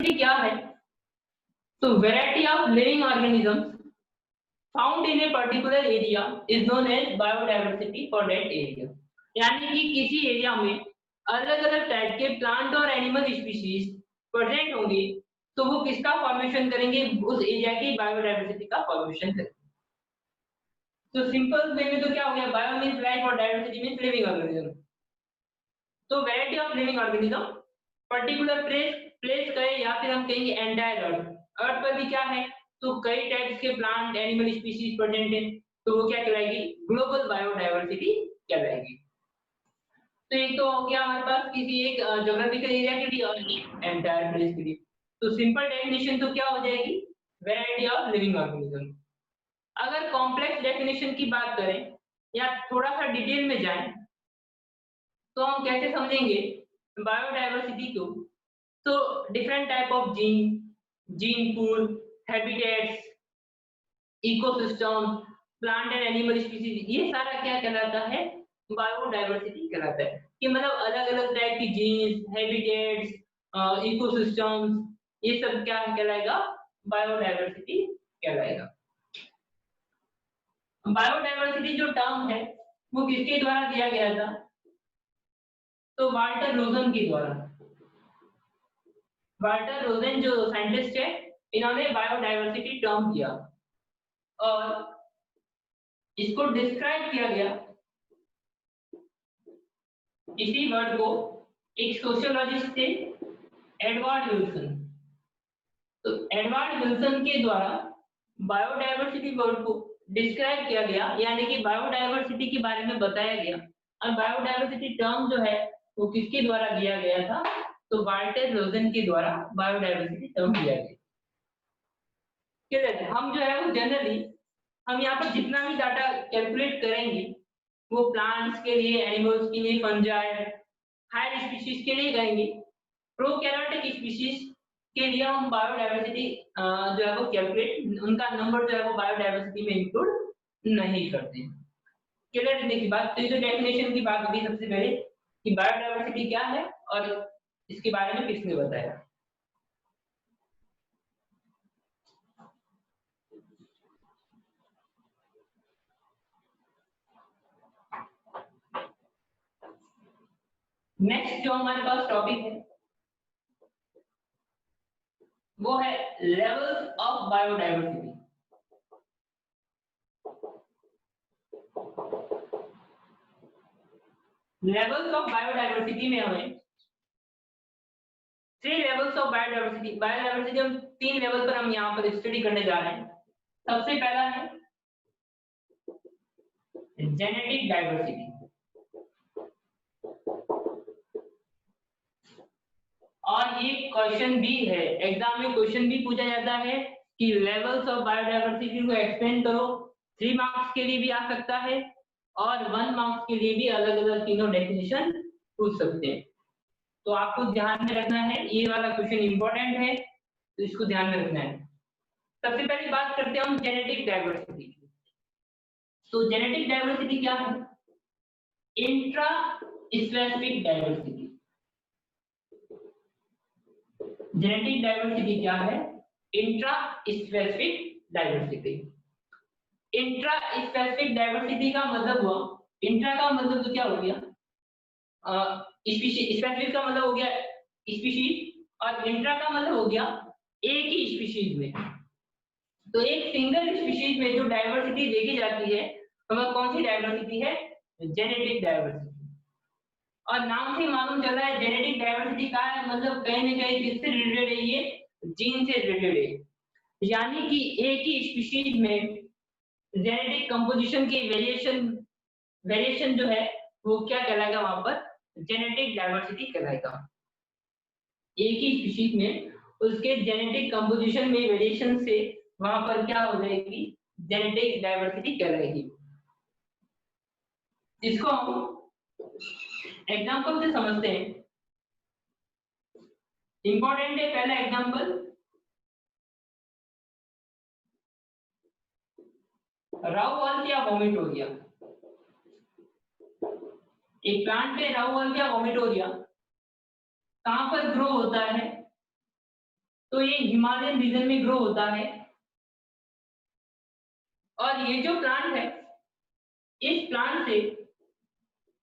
क्या है? तो variety of living organisms found in a particular area is known as biodiversity for that area. यानी कि किसी एरिया में अलग अलग टाइप के प्लांट और एनिमल स्पीशीज प्रेजेंट होंगे, तो वो किसका फॉर्मेशन करेंगे? उस एरिया की बायोडायवर्सिटी का फॉर्मेशन करेंगे। तो सिंपल वे में तो क्या हो गया? बायो मीन्स लाइफ और डायवर्सिटी मीन्स लिविंग ऑर्गेनिज्म। तो variety of living organism particular place place कहे या फिर हम कहेंगे एंटायर अर्थ। अर्थ पर भी क्या है? तो कई टाइप्स के प्लांट एनिमल स्पीशीज प्रेजेंट है, तो वो क्या कहलाएगी? ग्लोबल बायोडायवर्सिटी कहलाएगी। तो एक तो हो गया हमारे पास किसी एक ज्योग्राफिकल एरिया के लिए और एंटायर प्लेस के लिए। तो सिंपल डेफिनेशन तो क्या हो जाएगी? Variety of living organism. अगर कॉम्प्लेक्स डेफिनेशन की बात करें या थोड़ा सा डिटेल में जाएं, तो हम कैसे समझेंगे बायोडायवर्सिटी को? तो different type of gene pool, habitats, ecosystem, plant and animal species, ये सारा क्या कहलाता है? बायोडायवर्सिटी कहलाता है। कि मतलब अलग अलग टाइप की जीन्स, हैबिटेट्स, इकोसिस्टम्स, ये सब क्या कहलाएगा? बायोडायवर्सिटी कहलाएगा। बायोडायवर्सिटी जो टर्म है वो किसके द्वारा दिया गया था? तो वाल्टर रोजन के द्वारा। वाल्टर रोजन जो साइंटिस्ट है, इन्होंने बायोडायवर्सिटी टर्म दिया और इसको डिस्क्राइब किया गया इसी वर्ड को एक सोशियोलॉजिस्ट थे, एडवर्ड विल्सन। तो एडवर्ड विल्सन के द्वारा बायोडायवर्सिटी वर्ड को डिस्क्राइब किया गया, यानी कि बायोडायवर्सिटी के बारे में बताया गया। और बायोडायवर्सिटी टर्म जो है वो किसके द्वारा दिया गया था? तो वाल्टर रोजन के द्वारा बायोडायवर्सिटी टर्म दिया गया। क्लियर? हम जो है वो जनरली हम यहाँ पर जितना भी डाटा कैलकुलेट करेंगे वो प्लांट्स के लिए, एनिमल्स के लिए, फंजाई, हायर स्पीशीज के लिए करेंगे। प्रोकैरियोटिक स्पीशीज के लिए हम बायोडायवर्सिटी जो है वो कैलकुलेट, उनका नंबर जो है वो बायोडायवर्सिटी में इंक्लूड नहीं करते। क्लियर? देखिए बात, तो ये जो डेफिनेशन की बात होगी सबसे पहले कि बायोडायवर्सिटी क्या है और इसके बारे में किसने बताया। नेक्स्ट जो हमारे पास टॉपिक है वो है levels of biodiversity. Levels of biodiversity में हमें three levels of biodiversity, biodiversity हम तीन लेवल पर हम यहाँ पर स्टडी करने जा रहे हैं। सबसे पहला है जेनेटिक डाइवर्सिटी। और ये क्वेश्चन भी है, एग्जाम में क्वेश्चन भी पूछा जाता है कि लेवल्स ऑफ बायोडायवर्सिटी को एक्सप्लेन करो। 3 मार्क्स के लिए भी आ सकता है और 1 मार्क्स के लिए भी अलग अलग तीनों डेफिनेशन पूछ सकते हैं। तो आपको ध्यान में रखना है, ये वाला क्वेश्चन इंपॉर्टेंट है, तो इसको ध्यान में रखना है। सबसे पहले बात करते हैं हम जेनेटिक डाइवर्सिटी की। तो जेनेटिक डाइवर्सिटी क्या है? Intra specific diversity. Genetic diversity क्या है? Intra specific diversity. Intra specific diversity का मतलब हुआ, इंट्रा का मतलब तो क्या हो गया? स्पीशीज, स्पेसिफिक का मतलब हो गया स्पीशीज और इंट्रा का मतलब हो गया एक ही स्पीशीज में। तो एक सिंगल स्पीशीज में जो डाइवर्सिटी देखी जाती है वह कौन सी डाइवर्सिटी है? Genetic diversity. और नाम से मालूम चल रहा है जेनेटिक डाइवर्सिटी का है, मतलब कहीं ना कहीं किससे रिलेटेड है? ये जीन से रिलेटेड है। यानी कि एक ही स्पीशीज में जेनेटिक कंपोजिशन की वेरिएशन वेरिएशन जो है वो क्या कहलाएगा? वहां पर जेनेटिक डाइवर्सिटी कहलाएगा। एक ही स्पीशीज में उसके जेनेटिक कंपोजिशन में वेरिएशन से वहां पर क्या हो जाएगी? जेनेटिक डाइवर्सिटी कहलाएगी। इसको हम एग्जांपल से समझते हैं। इंपॉर्टेंट है पहला एग्जांपल, राउ या वॉमिट हो गया। एक प्लांट पे राउ या वॉमिट हो गया, कहां पर ग्रो होता है? तो ये हिमालयन रीजन में ग्रो होता है। और ये जो प्लांट है, इस प्लांट से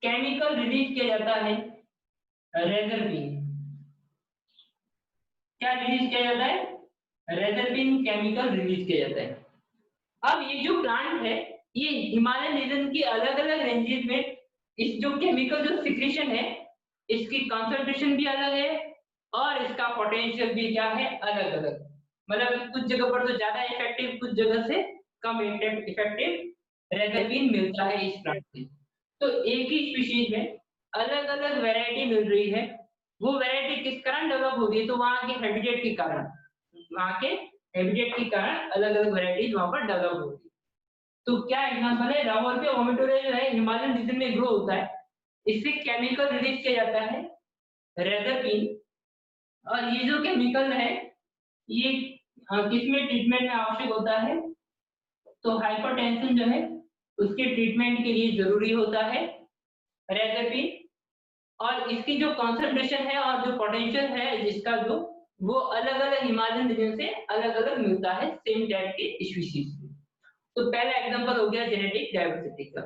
केमिकल रिलीज किया जाता है रेजरपिन। क्या रिलीज किया जाता है? रेजरपिन केमिकल रिलीज किया जाता है। अब ये जो प्लांट है, ये हिमालयन रीजन की अलग अलग रेंजेस में इस जो केमिकल जो सिक्रेशन है, इसकी कंसंट्रेशन भी अलग है और इसका पोटेंशियल भी क्या है, अलग अलग। मतलब कुछ जगह पर तो ज्यादा इफेक्टिव, कुछ जगह से कम इफेक्टिव रेजरपिन मिलता है इस प्लांट से। तो एक ही स्पीशीज में अलग अलग वैरायटी मिल रही है। वो वैरायटी किस कारण डेवलप हो गई? तो वहां के हैबिटेट के कारण, वहां के हैबिटेट के कारण अलग अलग वैरायटीज वहां पर डेवलप हो गई। तो क्या एग्जांपल है? रावोल्फिया वोमिटोरिया जो है हिमालयन रीजन में ग्रो होता है, इससे केमिकल रिलीज किया जाता है रेजरपिन। और ये जो केमिकल है, ये किसमें ट्रीटमेंट में आवश्यक होता है? तो हाइपरटेंशन जो है उसके ट्रीटमेंट के लिए जरूरी होता है रेजरपिन। और इसकी जो कंसंट्रेशन है और जो पोटेंशियल है जिसका जो, वो अलग अलग हिमालयन रीजन से अलग अलग मिलता है सेम टाइप के स्पीशीज से। तो पहला एग्जांपल हो गया जेनेटिक डाइवर्सिटी का।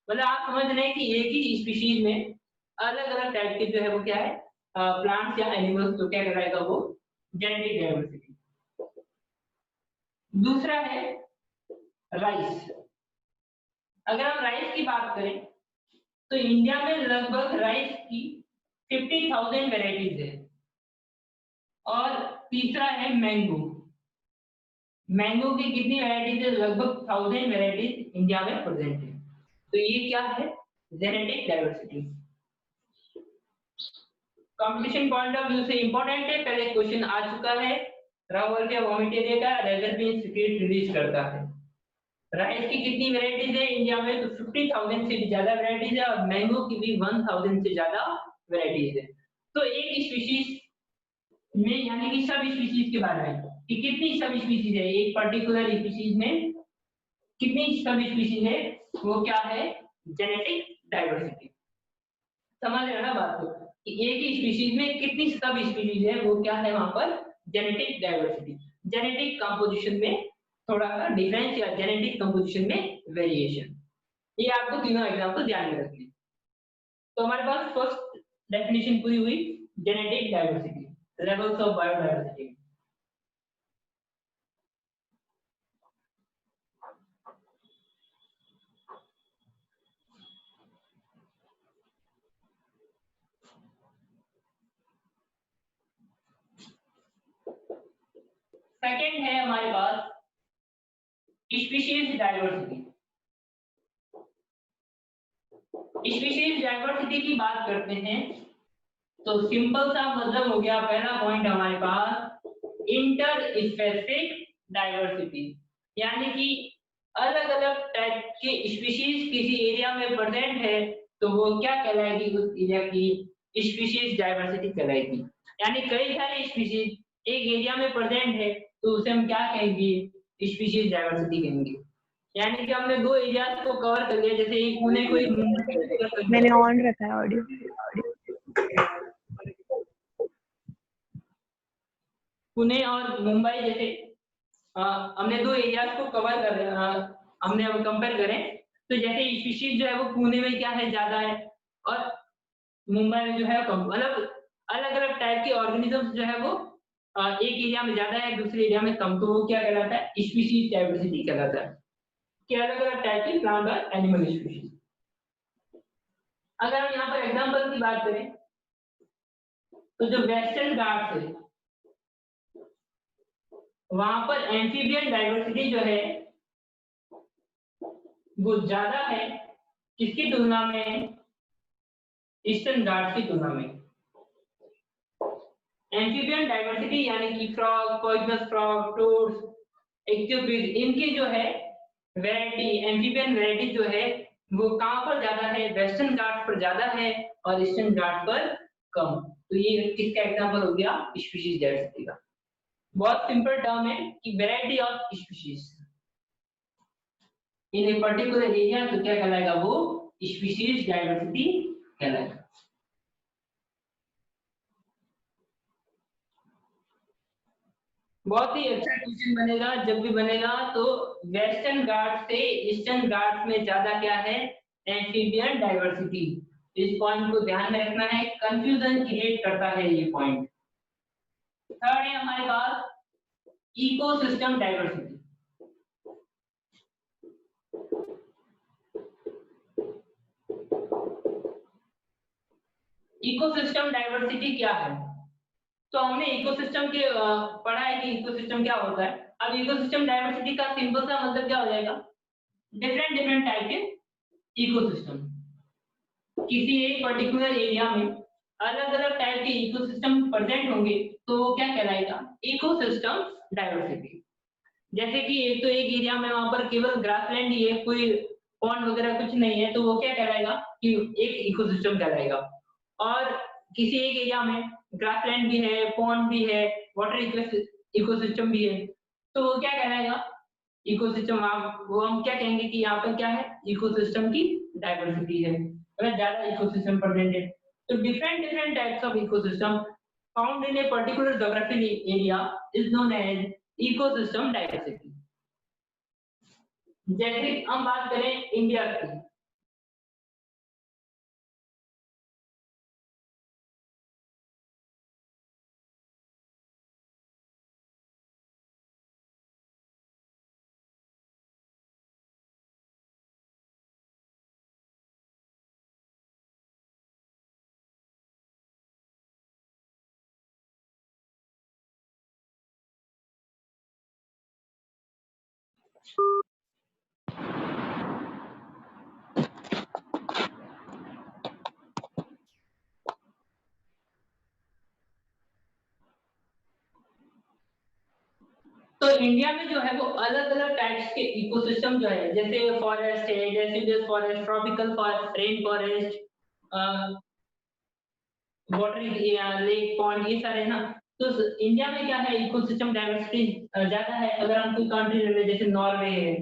मतलब आप समझ रहे हैं कि एक ही स्पीशीज में अलग अलग टाइप के जो है वो क्या है, प्लांट्स या एनिमल्स, तो क्या कहलाएगा वो जेनेटिक डाइवर्सिटी। दूसरा है राइस। अगर हम राइस की बात करें तो इंडिया में लगभग राइस की 50,000 वेराइटीज है। और तीसरा है मैंगो। मैंगो की कितनी वेराइटीज है? लगभग 1000 वेराइटीज इंडिया में प्रेजेंट है। तो ये क्या है? Genetic diversity. Competition point of view से इंपॉर्टेंट है, पहले क्वेश्चन आ चुका है। रावोल्फिया वोमिटोरिया का रेजरपिन सीक्रेट रिलीज करता है। राइस की कितनी वेराइटीज है इंडिया में? तो 50,000 से भी ज्यादा वेराइटीज है। और मैंगो की भी 1000 से ज्यादा वेराइटीज है। तो एक स्पीशीज में, यानी कि सब स्पीशीज के बारे में कि कितनी सब स्पीशीज है, एक पर्टिकुलर स्पीशीज में कितनी सब स्पीशीज है, वो क्या है? Genetic diversity. समझ रहे हो ना बात को, कि एक ही स्पीशीज में कितनी सब स्पीशीज है, वो क्या है वहां पर? Genetic diversity. जेनेटिक कंपोजिशन में थोड़ा सा डिफरेंस या जेनेटिक कंपोजिशन में वेरिएशन। ये आपको तीनों एग्जांपल ध्यान में रखने। तो हमारे पास फर्स्ट डेफिनेशन पूरी हुई, genetic diversity, levels of biodiversity. Second है हमारे पास स्पीशीज डाइवर्सिटी। स्पीशीज डाइवर्सिटी की बात करते हैं तो सिंपल सा मतलब हो गया, पहला पॉइंट हमारे पास इंटर स्पेसिफिक डाइवर्सिटी, यानी कि अलग अलग टाइप के स्पीशीज किसी एरिया में प्रेजेंट है तो वो क्या कहलाएगी? उस एरिया की स्पीशीज डाइवर्सिटी कहलाएगी। यानी कई सारे स्पीशीज एक एरिया में प्रेजेंट है तो उसे हम क्या कहेंगे? स्पीशीज डाइवर्सिटी कहेंगे। यानी कि हमने दो एरियाज को कवर कर लिया, जैसे एक पुणे को, एक मुंबई। मैंने ऑन रखा है ऑडियो। पुणे और मुंबई जैसे हमने दो एरियाज को कवर कर, हमने अब कंपेयर करें तो जैसे स्पीशीज जो है वो पुणे में क्या है, ज्यादा है, और मुंबई में जो है कम। मतलब अलग अलग टाइप के ऑर्गेनिजम्स जो है वो एक एरिया में ज्यादा है, दूसरे एरिया में कम, तो वो क्या कहलाता है? स्पीशीज डाइवर्सिटी कहलाता है, कि अलग अलग टाइप के प्लांट और एनिमल स्पीशीज। अगर हम यहाँ पर एग्जाम्पल की बात करें तो जो वेस्टर्न घाट्स है वहां पर एम्फीबियन डाइवर्सिटी जो है वो ज्यादा है, किसकी तुलना में? ईस्टर्न घाट्स की तुलना में। एम्फीबियन डाइवर्सिटी यानी कि फ्रॉग, पॉइजनस फ्रॉग, टोड्स, इक्थियोपिड, इनकी जो है वैरायटी, एम्फीबियन वैरायटी जो है वो कहां पर ज्यादा है? वेस्टर्न घाट्स पर ज्यादा है और ईस्टर्न घाट्स पर कम। तो ये किसका एग्जांपल हो गया? स्पीशीज डाइवर्सिटी का। बहुत सिंपल टर्म है कि variety of species in a particular area, तो क्या कहलाएगा? वो स्पीशीज डाइवर्सिटी कहलाएगा। बहुत ही अच्छा क्वेश्चन बनेगा, जब भी बनेगा तो वेस्टर्न घाट से ईस्टर्न घाट में ज्यादा क्या है, एम्फीबियन डाइवर्सिटी। इस पॉइंट को ध्यान में रखना है, कंफ्यूजन क्रिएट करता है ये पॉइंट। थर्ड है हमारे पास इकोसिस्टम डाइवर्सिटी। इकोसिस्टम डाइवर्सिटी क्या है? तो हमने इकोसिस्टम के पढ़ा है कि इकोसिस्टम क्या होता है। अब इकोसिस्टम डाइवर्सिटी का सिंपल सा मतलब क्या हो जाएगा, डिफरेंट डिफरेंट टाइप के इकोसिस्टम। किसी एक पर्टिकुलर एरिया में अलग अलग टाइप के इकोसिस्टम प्रेजेंट होंगे तो वो क्या कहलाएगा, इकोसिस्टम डाइवर्सिटी। जैसे कि एक तो एक एरिया में वहां पर केवल ग्रासलैंड ही है, कोई पॉन्ड वगैरह कुछ नहीं है, तो वो क्या कहलाएगा कि एक इकोसिस्टम कहलाएगा। और किसी एक एरिया में ग्रासलैंड भी है, पॉन्ड भी है, वाटर इकोसिस्टम भी है, तो वो क्या कहलाएगा, इकोसिस्टम। वो हम क्या कहेंगे कि यहाँ पर क्या है, इकोसिस्टम की डाइवर्सिटी है, मतलब ज्यादा इकोसिस्टम प्रेजेंट है। तो different different types of ecosystem found in a particular geographical area is known as ecosystem diversity. जैसे हम बात करें इंडिया की, तो इंडिया में जो है वो अलग अलग टाइप्स के इकोसिस्टम जो है, जैसे फॉरेस्ट है, deciduous forest, tropical forest, rain forest, water lake pond, ये सारे ना। तो इंडिया में क्या है, इकोसिस्टम डाइवर्सिटी ज्यादा है। अगर हम कोई कंट्री ले लें जैसे नॉर्वे है,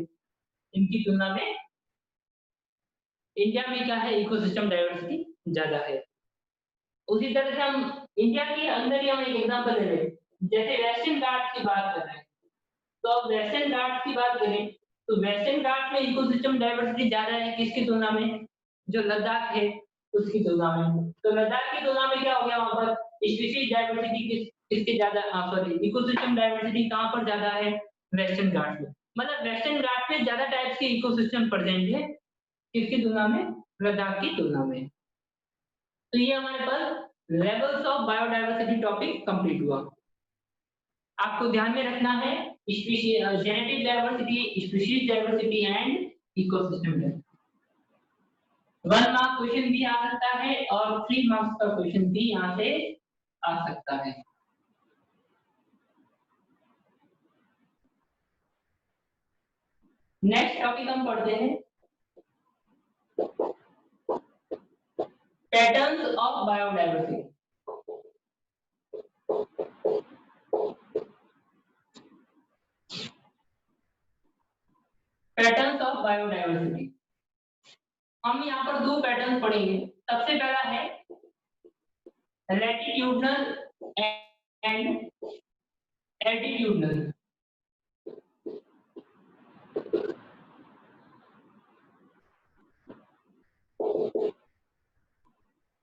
इनकी तुलना में इंडिया में क्या है, इकोसिस्टम डाइवर्सिटी ज्यादा है। उसी तरह से हम इंडिया के अंदर ही हम एक एग्जांपल ले लें, जैसे वेस्टर्न घाट की बात कर रहे हैं। तो अब वेस्टर्न घाट की बात करें तो वेस्टर्न घाट में इकोसिस्टम डाइवर्सिटी ज्यादा है किसकी तुलना में, जो लद्दाख है उसकी तुलना में। तो लद्दाख की तुलना में क्या हो गया, वहां पर स्पीशीज डाइवर्सिटी किसकी ज्यादा, सॉरी, इकोसिस्टम डाइवर्सिटी कहां पर ज्यादा है, वेस्टर्न घाट में। मतलब वेस्टर्न घाट में ज्यादा टाइप्स के इकोसिस्टम प्रेजेंट है किसकी तुलना में, लद्दाख की तुलना में। तो ये हमारे पास levels of biodiversity topic complete हुआ। आपको ध्यान में रखना है genetic diversity, species diversity and ecosystem diversity. 1 mark question भी आ सकता है और 3 मार्क्स का क्वेश्चन भी यहाँ से आ सकता है। नेक्स्ट टॉपिक हम पढ़ते हैं, patterns of biodiversity. Patterns of biodiversity, हम यहाँ पर 2 पैटर्न पढ़ेंगे। सबसे पहला है latitudinal and altitudinal.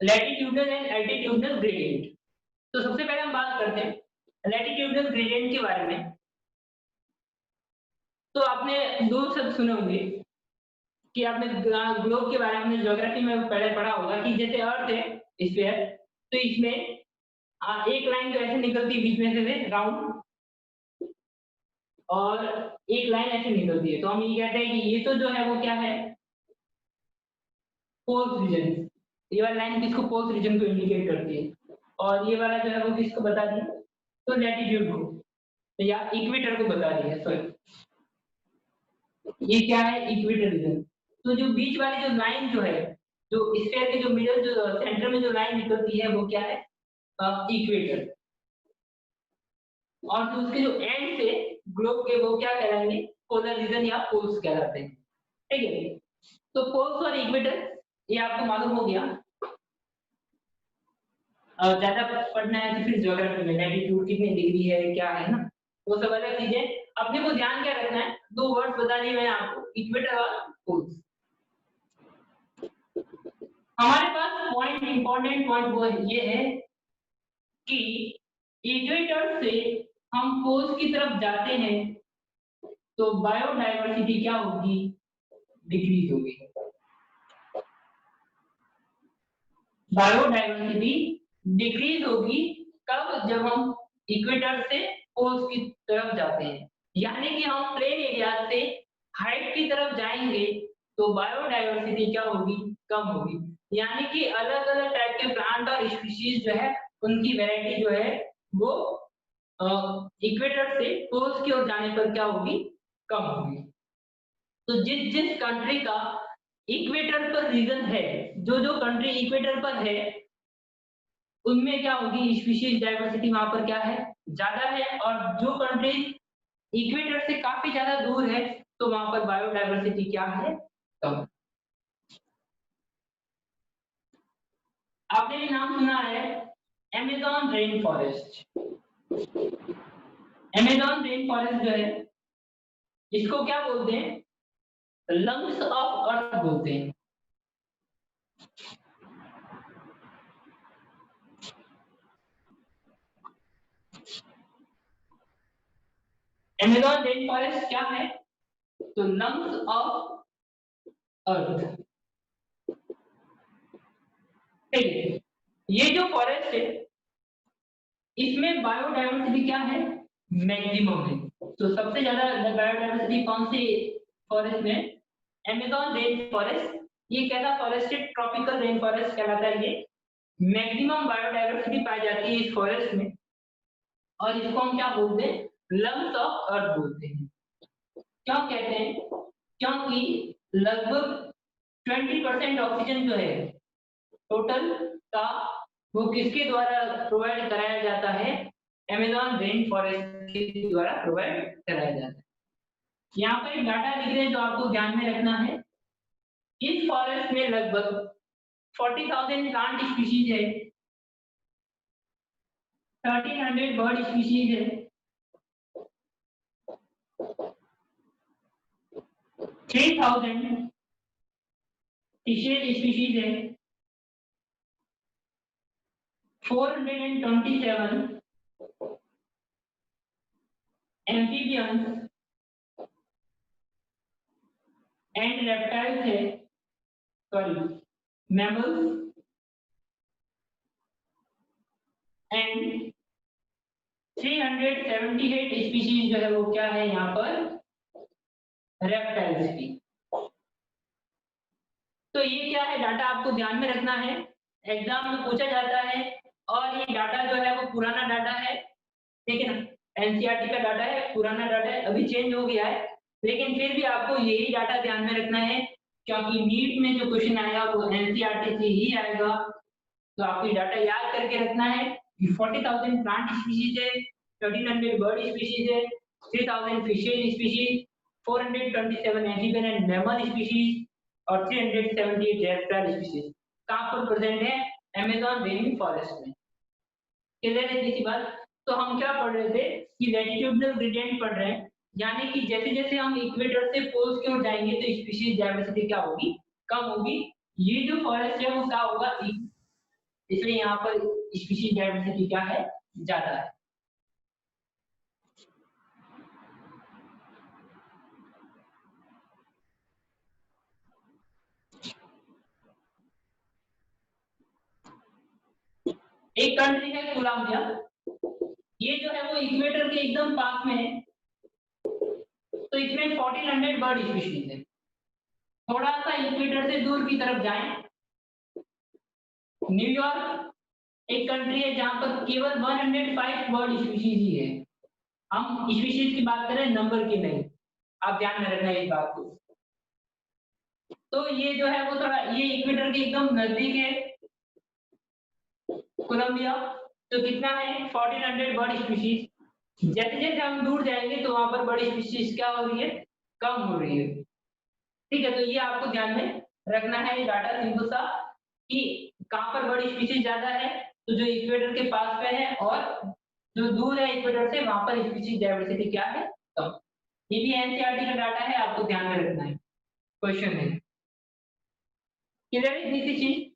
Latitudinal and altitudinal gradient. तो सबसे पहले हम बात करते हैं लैटिट्यूडनल ग्रेडियंट के बारे में। तो आपने 2 शब्द सुने होंगे कि आपने ग्लोब के बारे में ज्योग्राफी में पहले पढ़ा होगा कि जैसे अर्थ है स्फीयर, तो इसमें एक लाइन तो ऐसे निकलती है बीच में से राउंड, और एक लाइन ऐसे निकलती है। तो हम ये कहते हैं कि ये तो जो है वो क्या है, पोल्स रीजन। ये वाली लाइन किसको, पोल्स रीजन को इंडिकेट करती है, और ये वाला जो है वो किसको बता रही है, तो लैटिट्यूड को, तो या इक्वेटर को बता रही है। सॉरी, ये क्या है, इक्वेटर रीजन। तो जो बीच वाली जो लाइन जो है, जो स्फीयर के जो मिडल जो सेंटर में जो लाइन निकलती है वो क्या है, इक्वेटर। और जो उसके जो एंड से ग्लोब के वो क्या कहलाएंगे, पोलर रीजन या पोल्स कहलाते हैं। ठीक है, तो पोल्स और इक्वेटर ये आपको मालूम हो गया। ज्यादा पढ़ना है तो फिर ज्योग्राफी में लैटिट्यूड कितनी डिग्री है क्या है ना, वो सब अलग चीजें। अपने को ध्यान क्या रखना है, दो वर्ड्स बता दिए मैंने आपको, इक्वेटर और पोल्स। हमारे पास पॉइंट, इंपॉर्टेंट पॉइंट वो ये है कि इक्वेटर से हम पोल्स की तरफ जाते हैं तो बायोडायवर्सिटी क्या होगी, डिक्रीज होगी। बायोडायवर्सिटी डिक्रीज होगी कब, जब हम इक्वेटर से पोल्स की तरफ जाते हैं। यानी कि हम प्लेन एरिया से हाइट की तरफ जाएंगे तो बायोडायवर्सिटी क्या होगी, कम होगी। यानी कि अलग अलग टाइप के प्लांट और स्पीशीज जो है उनकी वैरायटी जो है वो इक्वेटर से पोल्स की ओर जाने पर क्या होगी, कम होगी। तो जिस जिस कंट्री का इक्वेटर पर रीजन है, जो जो कंट्री इक्वेटर पर है उनमें क्या होगी, स्पीशीज डाइवर्सिटी वहां पर क्या है, ज्यादा है। और जो कंट्री इक्वेटर से काफी ज्यादा दूर है तो वहां पर बायोडाइवर्सिटी क्या है, कम। आपने भी नाम सुना है Amazon rain forest. Amazon rain forest जो है इसको क्या बोलते हैं, लंग्स ऑफ अर्थ बोलते हैं। अमेज़न रेन फॉरेस्ट क्या है, तो लंग्स ऑफ अर्थ। ठीक है, ये जो फॉरेस्ट है इसमें बायोडाइवर्सिटी क्या है, मैक्सिमम है। तो सबसे ज्यादा बायोडाइवर्सिटी कौन सी फॉरेस्ट में, अमेज़न रेन फॉरेस्ट। ये कैसा फॉरेस्ट है, ट्रॉपिकल रेन फॉरेस्ट कहलाता है ये। मैक्सिमम बायोडाइवर्सिटी पाई जाती है इस फॉरेस्ट में और इसको हम क्या बोलते हैं, लंग्स ऑफ अर्थ बोलते हैं। क्यों कहते हैं, क्योंकि लगभग 20% ऑक्सीजन जो है टोटल का वो किसके द्वारा प्रोवाइड कराया जाता है, अमेज़न रेन फॉरेस्ट के द्वारा प्रोवाइड कराया जाता है। यहाँ पर एक डाटा लिख रहे हैं जो आपको ध्यान में रखना है। इस फॉरेस्ट में लगभग 40,000 प्लांट स्पीशीज है, 1300 बर्ड स्पीशीज है, 3000 फिशेज स्पीशीज है, 427 एम्फीबियंस एंड रेप्टाइल्स है, सॉरी मैमल्स एंड 378 स्पीशीज जो है वो क्या है यहाँ पर, रेप्टाइल्स की। तो ये क्या है, डाटा आपको ध्यान में रखना है, एग्जाम में पूछा जाता है। और ये डाटा जो है वो पुराना डाटा है, ठीक है ना, एनसीईआरटी का डाटा है, पुराना डाटा है, अभी चेंज हो गया है, लेकिन फिर भी आपको यही डाटा ध्यान में रखना है क्योंकि नीट में जो क्वेश्चन आएगा वो एनसीईआरटी से ही आएगा। तो आपको डाटा याद करके रखना है कि 40,000 प्लांट स्पीशीज है, 1300 बर्ड स्पीशीज है, 3000 fishes species, 427 amphibian and mammal species और 378 रेप्टाइल स्पीशीज कहाँ पर प्रेजेंट है, अमेज़न रेन फॉरेस्ट में। क्लियर है इसी बात। तो हम क्या पढ़ रहे थे कि लैटिट्यूडनल ग्रेडियंट पढ़ रहे हैं, यानी कि जैसे जैसे हम इक्वेटर से पोल्स की ओर जाएंगे तो स्पीशीज डाइवर्सिटी क्या होगी, कम होगी। ये जो फॉरेस्ट है वो क्या होगा, इसलिए यहाँ पर स्पीशीज डाइवर्सिटी क्या है, ज्यादा है। एक कंट्री है कोलंबिया, ये जो है वो इक्वेटर के एकदम पास में है, तो इसमें 1400 बर्ड स्पीशीज है। थोड़ा सा इक्वेटर से दूर की तरफ जाएं, न्यूयॉर्क एक कंट्री है जहां पर केवल 105 बर्ड स्पीशीज ही है। हम स्पीशीज की बात करें, नंबर की नहीं, आप ध्यान में रखना इस बात को। तो ये जो है वो थोड़ा, ये इक्वेटर के एकदम नजदीक है कोलंबिया। तो कितना है, 1400 बर्ड स्पीशीज। जैसे जैसे हम दूर जाएंगे तो वहां पर बर्ड स्पीशीज क्या हो रही है, कम हो रही है। ठीक है, तो ये आपको ध्यान में रखना है, ये डाटा सिंपल सा कि कहां पर बर्ड स्पीशीज ज्यादा है, तो जो इक्वेटर के पास में है और जो दूर है इक्वेटर से वहां पर स्पीशीज डाइवर्सिटी क्या है कम। ये भी एनसीईआरटी का डाटा है, आपको ध्यान में रखना है, क्वेश्चन है। क्लियर है इतनी सी चीज?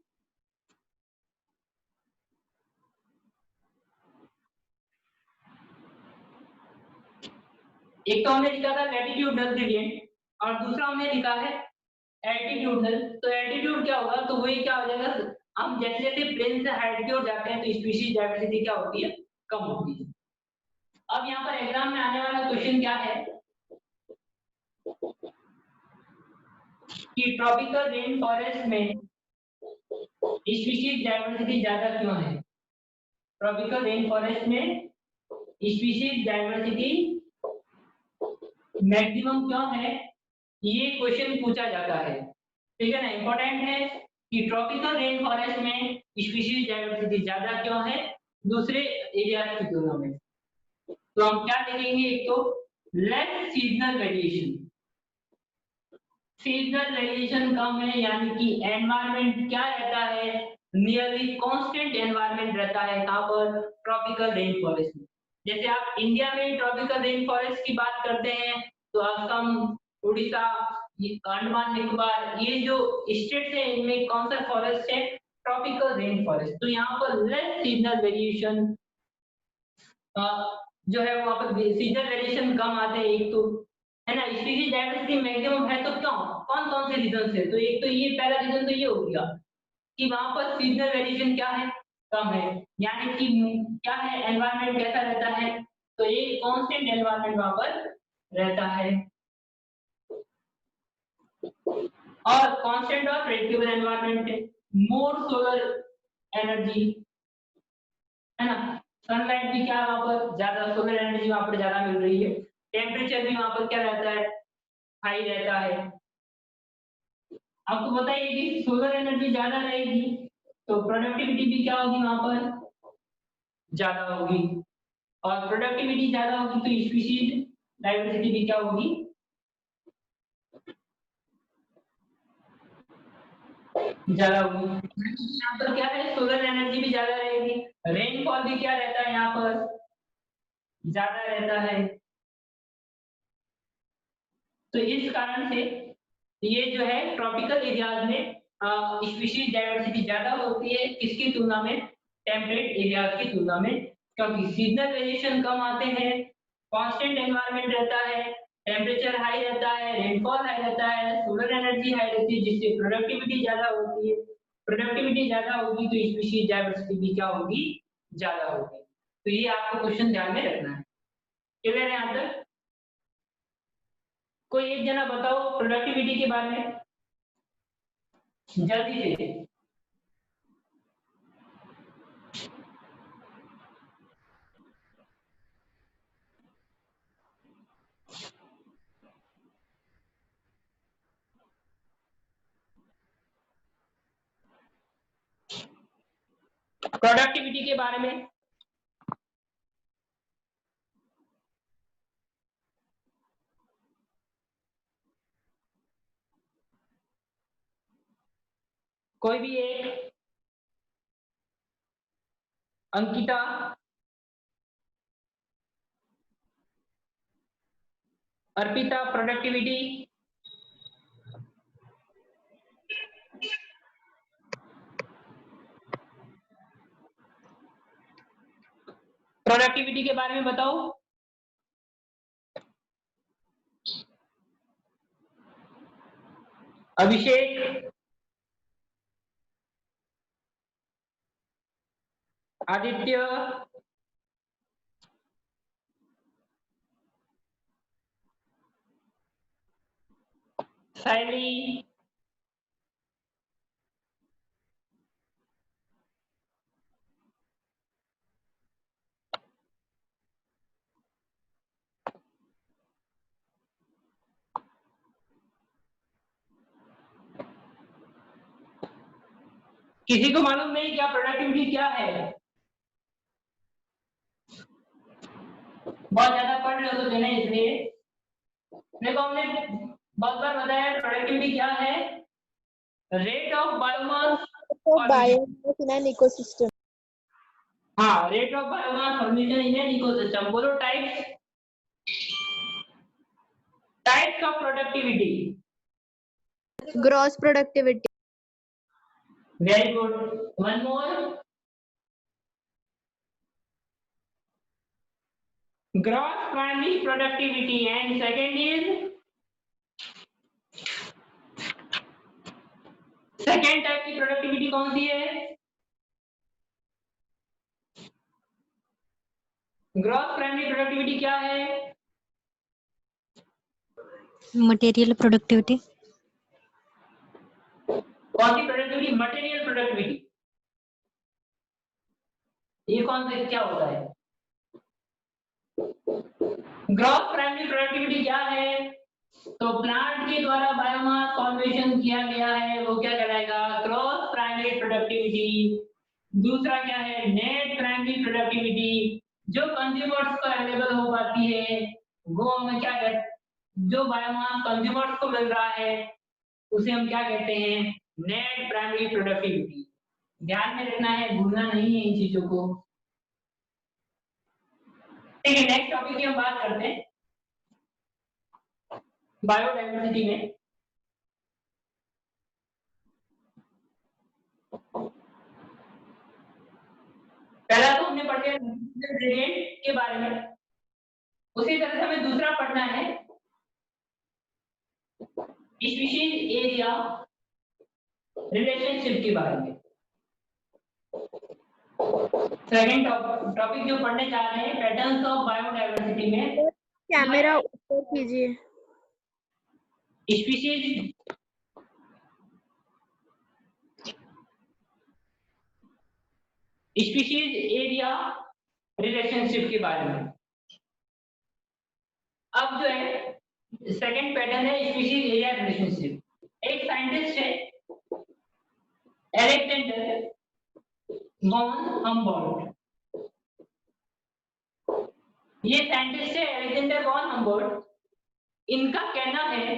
एक तो हमने लिखा था लैटिट्यूडनल ग्रेडियंट और दूसरा हमने लिखा है एल्टीट्यूडनल। तो एल्टीट्यूड क्या होगा, तो वही क्या हो जाएगा, हम जैसे जैसे प्लेन से हाइट की ओर जाते हैं तो स्पीशीज डाइवर्सिटी क्या होती है, कम होती है। अब यहाँ पर एग्जाम में आने वाला क्वेश्चन क्या है कि ट्रॉपिकल रेन फॉरेस्ट में स्पीशीज डाइवर्सिटी ज्यादा क्यों है। ट्रॉपिकल रेन फॉरेस्ट में स्पीशीज डाइवर्सिटी मैक्सिमम क्यों है, ये क्वेश्चन पूछा जाता है। ठीक है ना, इंपॉर्टेंट है कि ट्रॉपिकल रेन फॉरेस्ट में स्पीशीज डाइवर्सिटी ज्यादा क्यों है दूसरे एरिया की तुलना में। तो हम क्या देखेंगे, एक तो less seasonal variation, seasonal variation कम है, यानी कि एनवायरनमेंट क्या रहता है, नियरली कांस्टेंट एनवायरनमेंट रहता है कहां पर, ट्रॉपिकल रेन फॉरेस्ट में। जैसे आप इंडिया में ट्रॉपिकल रेन फॉरेस्ट की बात करते हैं तो असम, उड़ीसा, अंडमान निकोबार, ये जो स्टेट्स है इनमें कौन सा फॉरेस्ट है, ट्रॉपिकल रेन फॉरेस्ट। तो यहाँ पर लेस सीजनल वेरिएशन जो है वहां पर सीजनल वेरिएशन कम आते हैं, एक तो है ना। स्पीशीज डाइवर्सिटी मैक्सिमम है तो क्यों, कौन कौन से रीजन से, तो एक तो ये पहला रीजन तो ये हो गया कि वहां पर सीजनल वेरिएशन क्या है, कम है, यानी कि क्या है, एनवायरनमेंट कैसा रहता है, तो ये कांस्टेंट एनवायरनमेंट वहां पर रहता है और कांस्टेंट और प्रेडिक्टेबल एनवायरनमेंट है। मोर सोलर एनर्जी, है ना, सनलाइट भी क्या वहां पर ज्यादा, सोलर एनर्जी वहां पर ज्यादा मिल रही है। टेम्परेचर भी वहां पर क्या रहता है, हाई रहता है। आपको बताइए कि सोलर एनर्जी ज्यादा रहेगी तो प्रोडक्टिविटी भी क्या होगी वहां पर, ज्यादा होगी, और प्रोडक्टिविटी ज्यादा होगी तो स्पीशीज डाइवर्सिटी भी क्या होगी, ज्यादा होगी। यहाँ पर क्या है, सोलर एनर्जी भी ज्यादा रहेगी, रेनफॉल भी क्या रहता है यहाँ पर, ज्यादा रहता है। तो इस कारण से ये जो है ट्रॉपिकल एरियाज में स्पीशीज डाइवर्सिटी ज्यादा होती है किसकी तुलना में, टेम्परेट एरियाज की तुलना में, क्योंकि सीजनल वेरिएशन कम आते हैं, कांस्टेंट एनवायरनमेंट रहता है, टेम्परेचर हाई रहता है, रेनफॉल हाई रहता है, सोलर एनर्जी हाई रहती है, जिससे प्रोडक्टिविटी ज्यादा होती है। प्रोडक्टिविटी ज्यादा होगी तो स्पीशीज डाइवर्सिटी भी क्या होगी, ज्यादा होगी। तो ये आपको क्वेश्चन ध्यान में रखना है। क्लियर है यहाँ तक? कोई एक जना बताओ प्रोडक्टिविटी के बारे में जल्दी से। प्रोडक्टिविटी के बारे में कोई भी एक, अंकिता, अर्पिता, प्रोडक्टिविटी। प्रोडक्टिविटी के बारे में बताओ। अभिषेक, आदित्य, शैली, किसी को मालूम नहीं क्या प्रोडक्टिविटी क्या है? बहुत ज्यादा पढ़ रहे हो तो देना, इसलिए देखो हमने बहुत बार बताया प्रोडक्टिविटी क्या है, rate of biomass biomass in an ecosystem. हाँ, rate of biomass formation in an ecosystem. बोलो types, types of productivity. Gross productivity. Very good, one more. Gross primary productivity and second is second type की productivity कौन सी है? Gross primary productivity क्या है? Material productivity. कौन सी productivity? Material productivity. ये कौन सा क्या होता है? ग्रॉस प्राइमरी प्रोडक्टिविटी क्या है? तो प्लांट के द्वारा बायोमास फॉर्मेशन किया गया है वो क्या कहलाएगा? Gross primary productivity. दूसरा क्या है? Net primary productivity. जो कंज्यूमर्स को अवेलेबल हो पाती है वो हमें क्या कहते, जो बायोमास कंज्यूमर्स को मिल रहा है उसे हम क्या कहते हैं? Net primary productivity. ध्यान में रखना है, भूलना नहीं है इन चीजों को। ठीक है, नेक्स्ट टॉपिक की हम बात करते हैं बायोडायवर्सिटी में। पहला तो हमने पढ़ लिया ग्रेडिएंट के बारे में, उसी तरह से हमें दूसरा पढ़ना है स्पीशीज एरिया रिलेशनशिप के बारे में। सेकंड टॉपिक जो पढ़ने जा रहे हैं पैटर्न्स ऑफ बायोडायवर्सिटी में। कैमरा ऊपर कीजिए। स्पीशीज स्पीशीज एरिया रिलेशनशिप के बारे में। अब जो है सेकंड पैटर्न है स्पीशीज एरिया रिलेशनशिप। एक साइंटिस्ट है अलेक्जेंडर वॉन हम्बोल्ट। ये साइंटिस्ट है अलेक्जेंडर वॉन हम्बोल्ट। इनका कहना है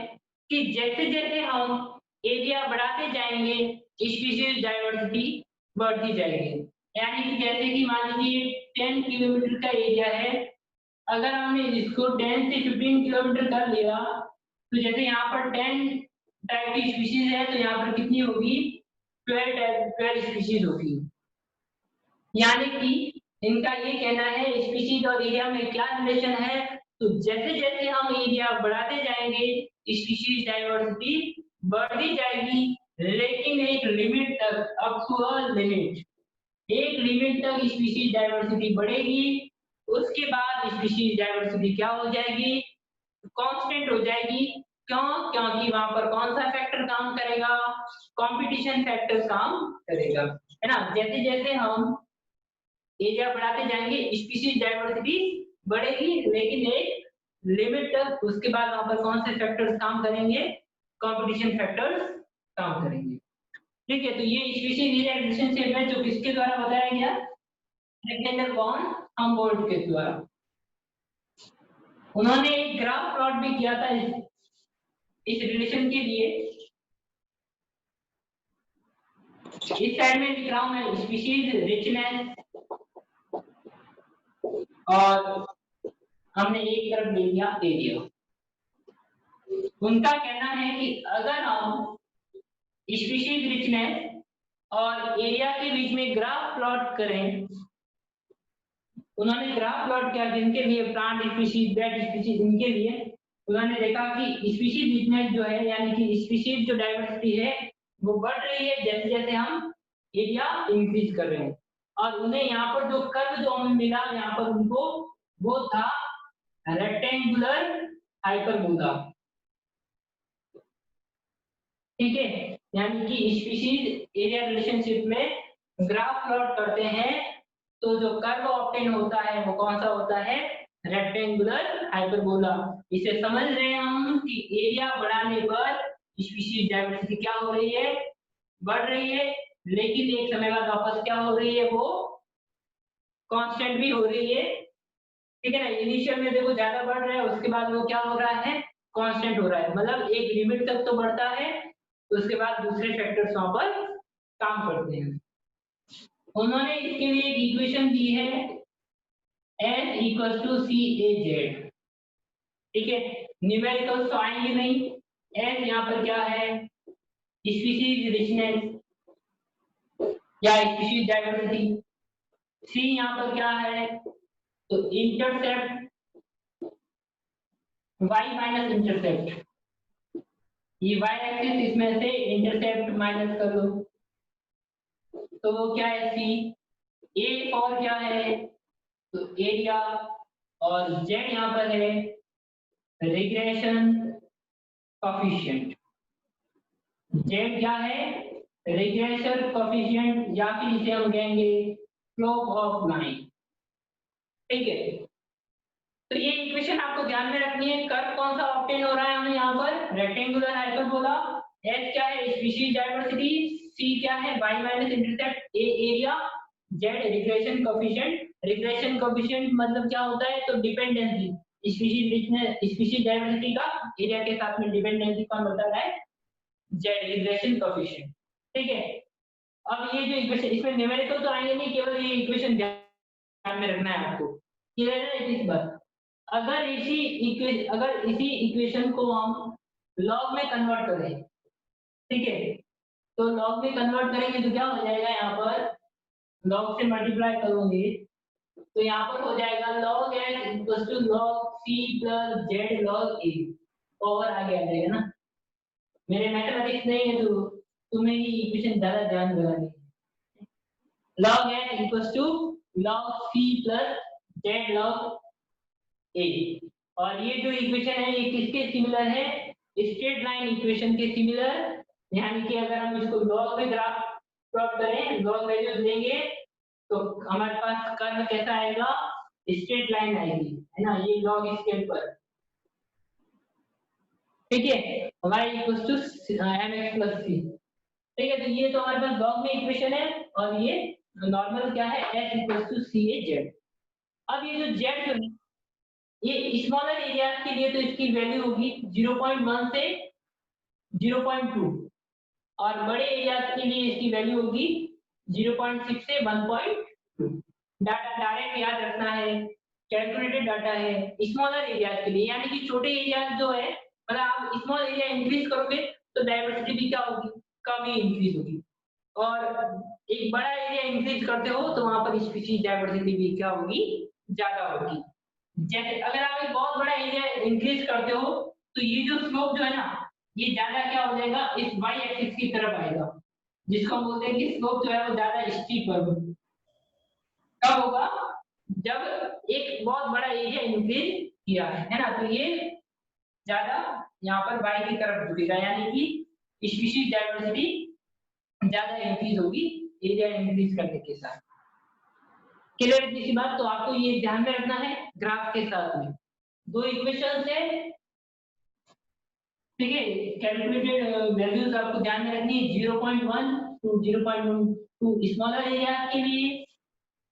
कि जैसे जैसे हम एरिया बढ़ाते जाएंगे स्पीशीज डाइवर्सिटी बढ़ती जाएगी। यानी कि जैसे कि मान लीजिए 10 किलोमीटर का एरिया है, अगर हमने इसको 10 से 15 किलोमीटर कर लिया तो जैसे यहाँ पर 10 टाइप की स्पीशीज है तो यहाँ पर कितनी होगी? 12 स्पीशीज होगी। यानी कि इनका ये कहना है स्पीशीज और एरिया में क्या रिलेशन है? तो जैसे जैसे हम एरिया बढ़ाते जाएंगे स्पीशीज डाइवर्सिटी बढ़ती जाएगी, लेकिन एक लिमिट तक, अप टू अ लिमिट। एक लिमिट तक स्पीशीज डाइवर्सिटी बढ़ेगी, उसके बाद स्पीशीज डाइवर्सिटी क्या हो जाएगी? कांस्टेंट हो जाएगी। क्यों? क्योंकि वहां पर कौन सा फैक्टर काम करेगा? कंपटीशन फैक्टर काम करेगा, है ना। जैसे जैसे हम एरिया बढ़ाते जाएंगे स्पीशीज डाइवर्सिटी बढ़ेगी, लेकिन एक लिमिट तक। उसके बाद वहां पर कौन से फैक्टर्स काम करेंगे? कंपटीशन फैक्टर्स काम करेंगे। ठीक है, तो ये स्पीशीज एरिया रिलेशनशिप है जो किसके द्वारा बताया गया? अलेक्जेंडर वॉन हम्बोल्ट के द्वारा। उन्होंने एक ग्राफ प्लॉट भी किया था इस रिलेशन के लिए। इस साइड में लिख रहा हूं मैं स्पीशीज रिचनेस, और हमने एक तरफ ले लिया एरिया। उनका कहना है कि अगर हम स्पीशीज रिचनेस और एरिया के बीच में ग्राफ प्लॉट करें, उन्होंने ग्राफ प्लॉट किया जिनके लिए प्लांट स्पीशीज, बैट स्पीशीज, इनके लिए उन्होंने देखा कि स्पीशीज रिचनेस जो है यानी कि स्पीशीज जो डाइवर्सिटी है वो बढ़ रही है जैसे जैसे हम एरिया इंक्रीज कर रहे हैं। और उन्हें यहाँ पर जो कर्व जो हमें मिला यहाँ पर उनको वो था रेक्टेंगुलर हाइपरबोला। ठीक है, यानी कि स्पीशीज एरिया रिलेशनशिप में ग्राफ प्लॉट करते हैं तो जो कर्व ऑब्टेन होता है वो कौन सा होता है? Rectangular hyperbola. इसे समझ रहे हैं हम कि एरिया बढ़ाने पर स्पीशीज डाइवर्सिटी क्या हो रही है? बढ़ रही है, लेकिन एक समय बाद वापस क्या हो रही है? वो कांस्टेंट भी हो रही है। ठीक है ना, इनिशियल में देखो ज्यादा बढ़ रहा है, उसके बाद वो क्या हो रहा है? कांस्टेंट हो रहा है। मतलब एक लिमिट तक तो बढ़ता है, उसके बाद दूसरे फैक्टर्स वहां पर काम करते हैं। उन्होंने इसके लिए एक इक्वेशन दी है S equal to C A Z. ठीक है, न्यूमेरिकल्स तो आएंगे नहीं। S यहाँ पर क्या है, स्पीशीज रिचनेस या स्पीशीज डाइवर्सिटी। C यहाँ पर क्या है, तो इंटरसेप्ट, y माइनस इंटरसेप्ट, ये y एक्सिस, इसमें से इंटरसेप्ट माइनस कर लो तो वो क्या है C। A और क्या है, तो एरिया, और Z यहाँ पर है रिग्रेशन कोफिशिएंट। Z क्या है, रिग्रेशन कोफिशिएंट, या फिर इसे हम कहेंगे स्लोप ऑफ लाइन। ठीक है, तो ये इक्वेशन आपको ध्यान में रखनी है। कर्व कौन सा ऑब्टेन हो रहा है हमें यहाँ पर, रेक्टेंगुलर हाइपरबोला। S क्या है, स्पीशीज डाइवर्सिटी। C क्या है, y minus intercept, A area, Z regression coefficient. Regression coefficient मतलब क्या होता है, तो dependency, species richness, species diversity का एरिया के साथ में डिपेंडेंसी कौन बता रहा है, Z रिग्रेशन कोफिशिएंट। ठीक है, अब ये जो इक्वेशन, इसमें न्यूमेरिकल तो आएंगे नहीं, केवल ये इक्वेशन ध्यान में रखना है आपको। क्लियर है इस बात। अगर इसी इक्वेशन को हम लॉग में कन्वर्ट करें, ठीक है, तो लॉग में कन्वर्ट करेंगे तो क्या हो जाएगा, यहाँ पर लॉग से मल्टीप्लाई करोगे तो यहाँ पर हो जाएगा log s equal to log c plus Z log a। Over आगे आ जाएगा ना। मेरे मैथमेटिक्स नहीं है तो तुम्हें ये इक्वेशन ज्यादा ध्यान लगानी है। log s equal to log c plus Z log a। और ये जो इक्वेशन है ये किसके सिमिलर है, स्ट्रेट लाइन इक्वेशन के सिमिलर। यानी कि अगर हम इसको लॉग में ग्राफ प्लॉट करें, लॉग वैल्यूज लेंगे तो हमारे पास कर्व कैसा आएगा, स्ट्रेट लाइन आएगी, है ना, ये लॉग स्केल पर। ठीक है, y equal to mx plus c। ठीक है, तो ये तो हमारे पास लॉग में इक्वेशन है, और ये नॉर्मल क्या है, s equal to C A Z. अब ये जो z जो है, ये स्मॉलर एरिया के लिए तो इसकी वैल्यू होगी 0.1 से 0.2, और बड़े एरिया के लिए इसकी वैल्यू होगी 0.6 से 1.2। डाटा डायरेक्ट याद रखना है, कैलकुलेटेड डाटा है स्मॉलर एरिया के लिए। यानी कि छोटे एरिया जो है, मतलब आप स्मॉल एरिया इंक्रीज करोगे तो डाइवर्सिटी भी क्या होगी, कम ही इंक्रीज होगी, और एक बड़ा एरिया इंक्रीज करते हो तो वहां पर स्पीशीज डाइवर्सिटी भी क्या होगी, ज्यादा होगी। जैसे अगर आप एक बहुत बड़ा एरिया इंक्रीज करते हो तो ये जो स्लोप जो है ना, ये ज्यादा क्या हो जाएगा, इस y एक्सिस की तरफ आएगा, जिसको हम बोलते हैं कि स्लोप जो है वो ज्यादा स्टीप होगा। कब होगा, जब एक बहुत बड़ा एरिया इंक्रीज किया है ना, तो ये ज्यादा यहाँ पर y की तरफ झुकेगा, यानी कि स्पीशीज डाइवर्सिटी ज्यादा इंक्रीज होगी एरिया इंक्रीज करने के साथ। क्लियर है इसी बात, तो आपको ये ध्यान में रखना है ग्राफ के साथ में। दो इक्वेशन है, ठीक है, कैलकुलेटेड वैल्यूज आपको ध्यान में रखनी है, 0.1 टू 0.2 स्मॉलर एरिया के लिए,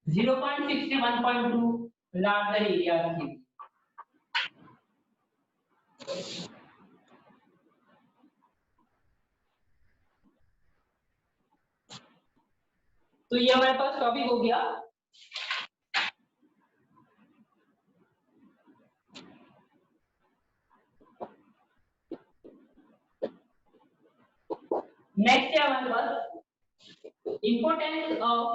0.6 से 1.2 लार्जर एरिया के लिए। तो ये हमारे पास टॉपिक हो गया। नेक्स्ट है हमारे पास इंपोर्टेंस ऑफ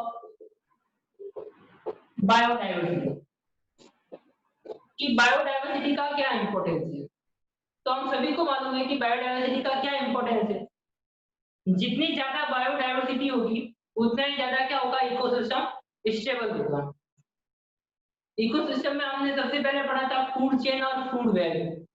बायोडाइवर्सिटी, कि बायोडाइवर्सिटी का क्या इंपॉर्टेंस है। तो हम सभी को मालूम है कि बायोडाइवर्सिटी का क्या इंपॉर्टेंस है। जितनी ज्यादा बायोडाइवर्सिटी होगी उतना ही ज्यादा क्या होगा, इकोसिस्टम स्टेबल होगा। इकोसिस्टम में हमने सबसे पहले पढ़ा था फूड चेन और फूड वेब।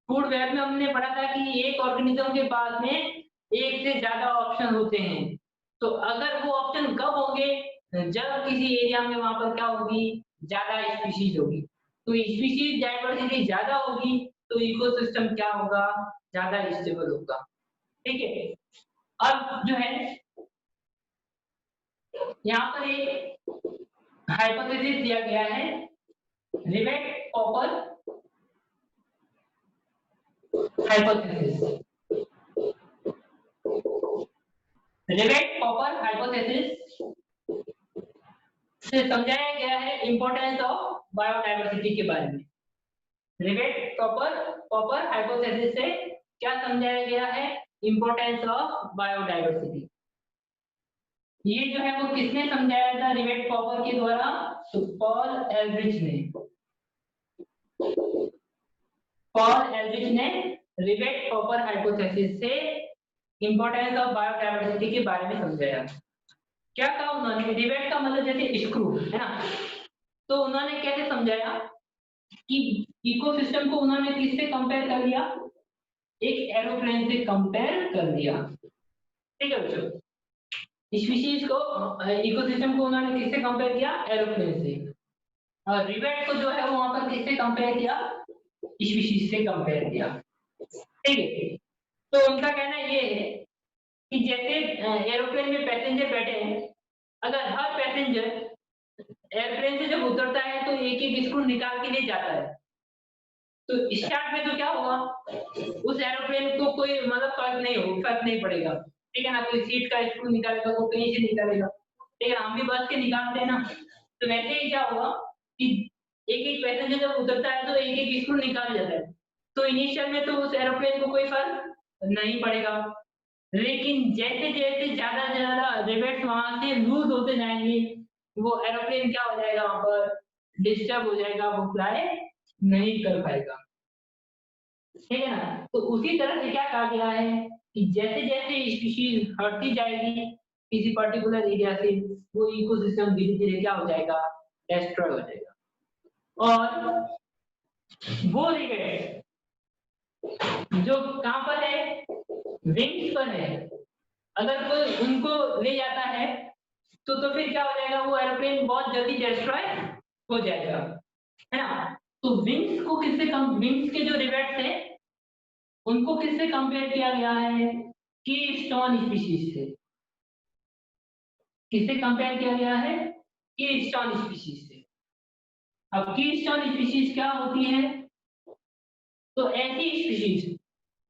फूड वेब में हमने पढ़ा था कि एक ऑर्गेनिज्म के पास में एक से ज्यादा ऑप्शन होते हैं। तो अगर वो ऑप्शन कब होंगे, जब किसी एरिया में वहां पर क्या होगी, ज्यादा स्पीशीज होगी। तो स्पीशीज डाइवर्सिटी ज्यादा होगी तो इकोसिस्टम क्या होगा, ज्यादा स्टेबल होगा। ठीक है, अब जो है यहाँ पर एक हाइपोथेसिस दिया गया है, rivet popper hypothesis. Rivet popper hypothesis से समझाया गया है इंपॉर्टेंस ऑफ बायोडायवर्सिटी के बारे में। रिवेट प्रॉपर हाइपोथेसिस से क्या समझाया गया है? Importance of biodiversity. ये जो है वो किसने समझाया था रिवेट प्रॉपर के द्वारा? तो पॉल एल्ड्रिच ने रिवेट प्रॉपर हाइपोथेसिस से इंपॉर्टेंस ऑफ बायोडायवर्सिटी के बारे में समझाया। क्या कहा उन्होंने? रिवेट का मतलब जैसे स्क्रू है ना, तो उन्होंने कैसे समझाया कि इकोसिस्टम को उन्होंने किससे कंपेयर कर लिया? एक एरोप्लेन से कंपेयर कर दिया। ठीक है बच्चों, स्पीशीज को इकोसिस्टम को उन्होंने किससे कंपेयर किया? एरोप्लेन से। और रिवेट को जो है वो वहां पर किससे कंपेयर किया? स्पीशीज से कंपेयर किया। ठीक है, तो उनका कहना ये है कि जैसे एरोप्लेन में पैसेंजर बैठे हैं, अगर हर पैसेंजर एयरप्लेन से जब उतरता है तो एक एक स्क्रू निकाल के ले जाता है, तो स्टार्ट में तो क्या होगा, उस एरोप्लेन को कोई मतलब फर्क नहीं पड़ेगा। ठीक है ना, कोई सीट का स्क्रू निकालेगा, कोई कहीं से निकालेगा। ठीक है, हम भी बस के निकालते हैं ना, तो वैसे ही क्या होगा कि एक एक पैसेंजर जब उतरता है तो एक एक स्क्रू निकाल जाता है, तो इनिशियल में तो उस एरोप्लेन को कोई फर्क नहीं पड़ेगा। लेकिन जैसे जैसे ज्यादा से ज्यादा रिवेट्स वहां से लूज होते जाएंगे, वो एरोप्लेन क्या हो जाएगा, वहां पर डिस्टर्ब हो जाएगा, वो फ्लाई नहीं कर पाएगा। ठीक है ना, तो उसी तरह से क्या कहा गया है कि जैसे जैसे स्पीशीज हटती जाएगी किसी पर्टिकुलर एरिया से, वो इकोसिस्टम धीरे धीरे क्या हो जाएगा, डिस्ट्रॉय हो जाएगा। और वो रिवेट जो कहां पर है, विंग्स पर है, अगर कोई उनको ले जाता है तो फिर क्या हो जाएगा, वो एरोप्लेन बहुत जल्दी डिस्ट्रॉय हो जाएगा, है ना। तो विंग्स को किससे कम, विंग्स के जो रिवेट्स है उनको किससे कंपेयर किया गया है? कीस्टोन स्पीशीज से। किससे कंपेयर किया गया है? कीस्टोन स्पीशीज से। अब कीस्टोन स्पीशीज क्या होती है? तो ऐसी स्पीशीज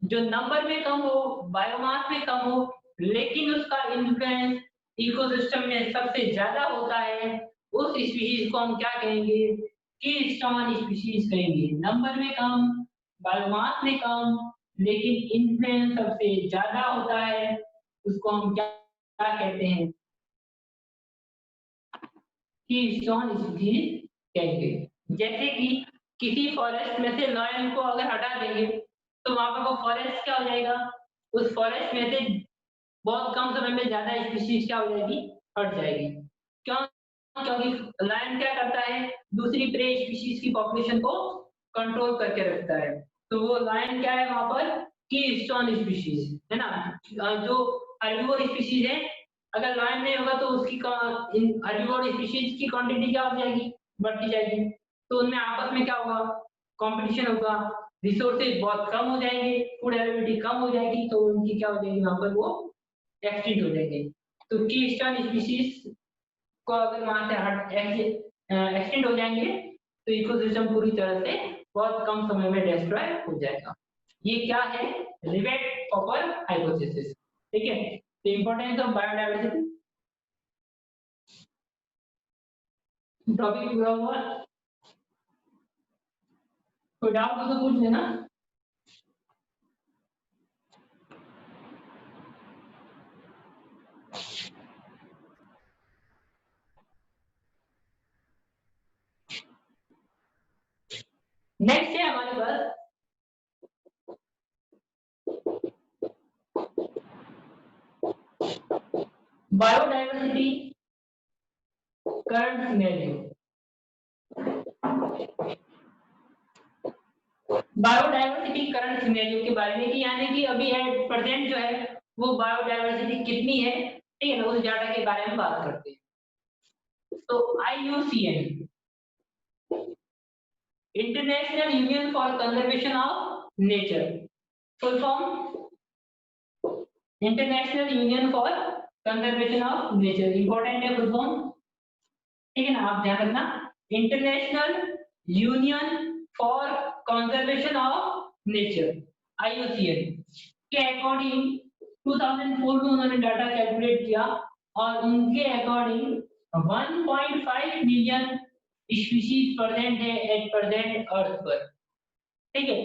जो नंबर में कम हो, बायोमास में कम हो, लेकिन उसका इन्फ्लुएंस इकोसिस्टम में सबसे ज्यादा होता है, उस स्पीशीज को हम क्या कहेंगे? कीस्टोन स्पीशीज कहेंगे। नंबर में कम, बायोमास में कम, लेकिन इन्फ्लुएंस सबसे ज्यादा होता है, उसको हम क्या क्या कहते हैं? कीस्टोन स्पीशीज कहेंगे। जैसे कि किसी फॉरेस्ट में से लायन को अगर हटा देंगे तो वहां पर वो फॉरेस्ट क्या हो जाएगा, उस फॉरेस्ट में से बहुत कम समय में ज्यादा स्पीशीज क्या हो जाएगी, हट जाएगी। क्यों? क्योंकि लायन क्या करता है, दूसरी प्रे स्पीशीज की पॉपुलेशन को कंट्रोल करके रखता है। तो वो लायन क्या है वहां पर? कीस्टोन स्पीशीज है ना। जो हर्बीवोर स्पीशीज है, अगर लायन नहीं होगा तो उसकी हर्बीवोर स्पीशीज की क्वांटिटी क्या हो जाएगी, बढ़ती जाएगी। तो उनमें आपस में क्या होगा, कंपटीशन होगा, रिसोर्सेज बहुत कम हो जाएंगे, फूड अवेलेबिलिटी कम हो जाएगी, तो उनकी क्या हो जाएगी, वहां पर वो एक्सटिंक्ट हो जाएंगे। तो कीस्टोन स्पीशीज को अगर वहां से हट एक्सटिंक्ट हो जाएंगे तो इकोसिस्टम पूरी तरह से बहुत कम समय में डिस्ट्रॉय हो जाएगा। ये क्या है? Rivet proper hypothesis. ठीक है, तो इंपॉर्टेंस ऑफ बायोडायवर्सिटी टॉपिक पूरा हुआ। कोई डाउट हो तो पूछ लेना। नेक्स्ट है हमारे पास biodiversity current scenario. Biodiversity current scenario के बारे में कि यानी कि अभी एट प्रेजेंट जो है वो बायोडायवर्सिटी कितनी है, ठीक है ना, उस डाटा के बारे में बात करते हैं। तो IUCN, international union for conservation of nature, full form international union for conservation of nature. Important है फुल फॉर्म, ठीक है ना, आप ध्यान रखना। International union for conservation of nature, IUCN के अकॉर्डिंग 2004 में उन्होंने डाटा कैलकुलेट किया और उनके अकॉर्डिंग 1.5 मिलियन स्पीशीज प्रेजेंट है एट प्रेजेंट अर्थ पर। ठीक है,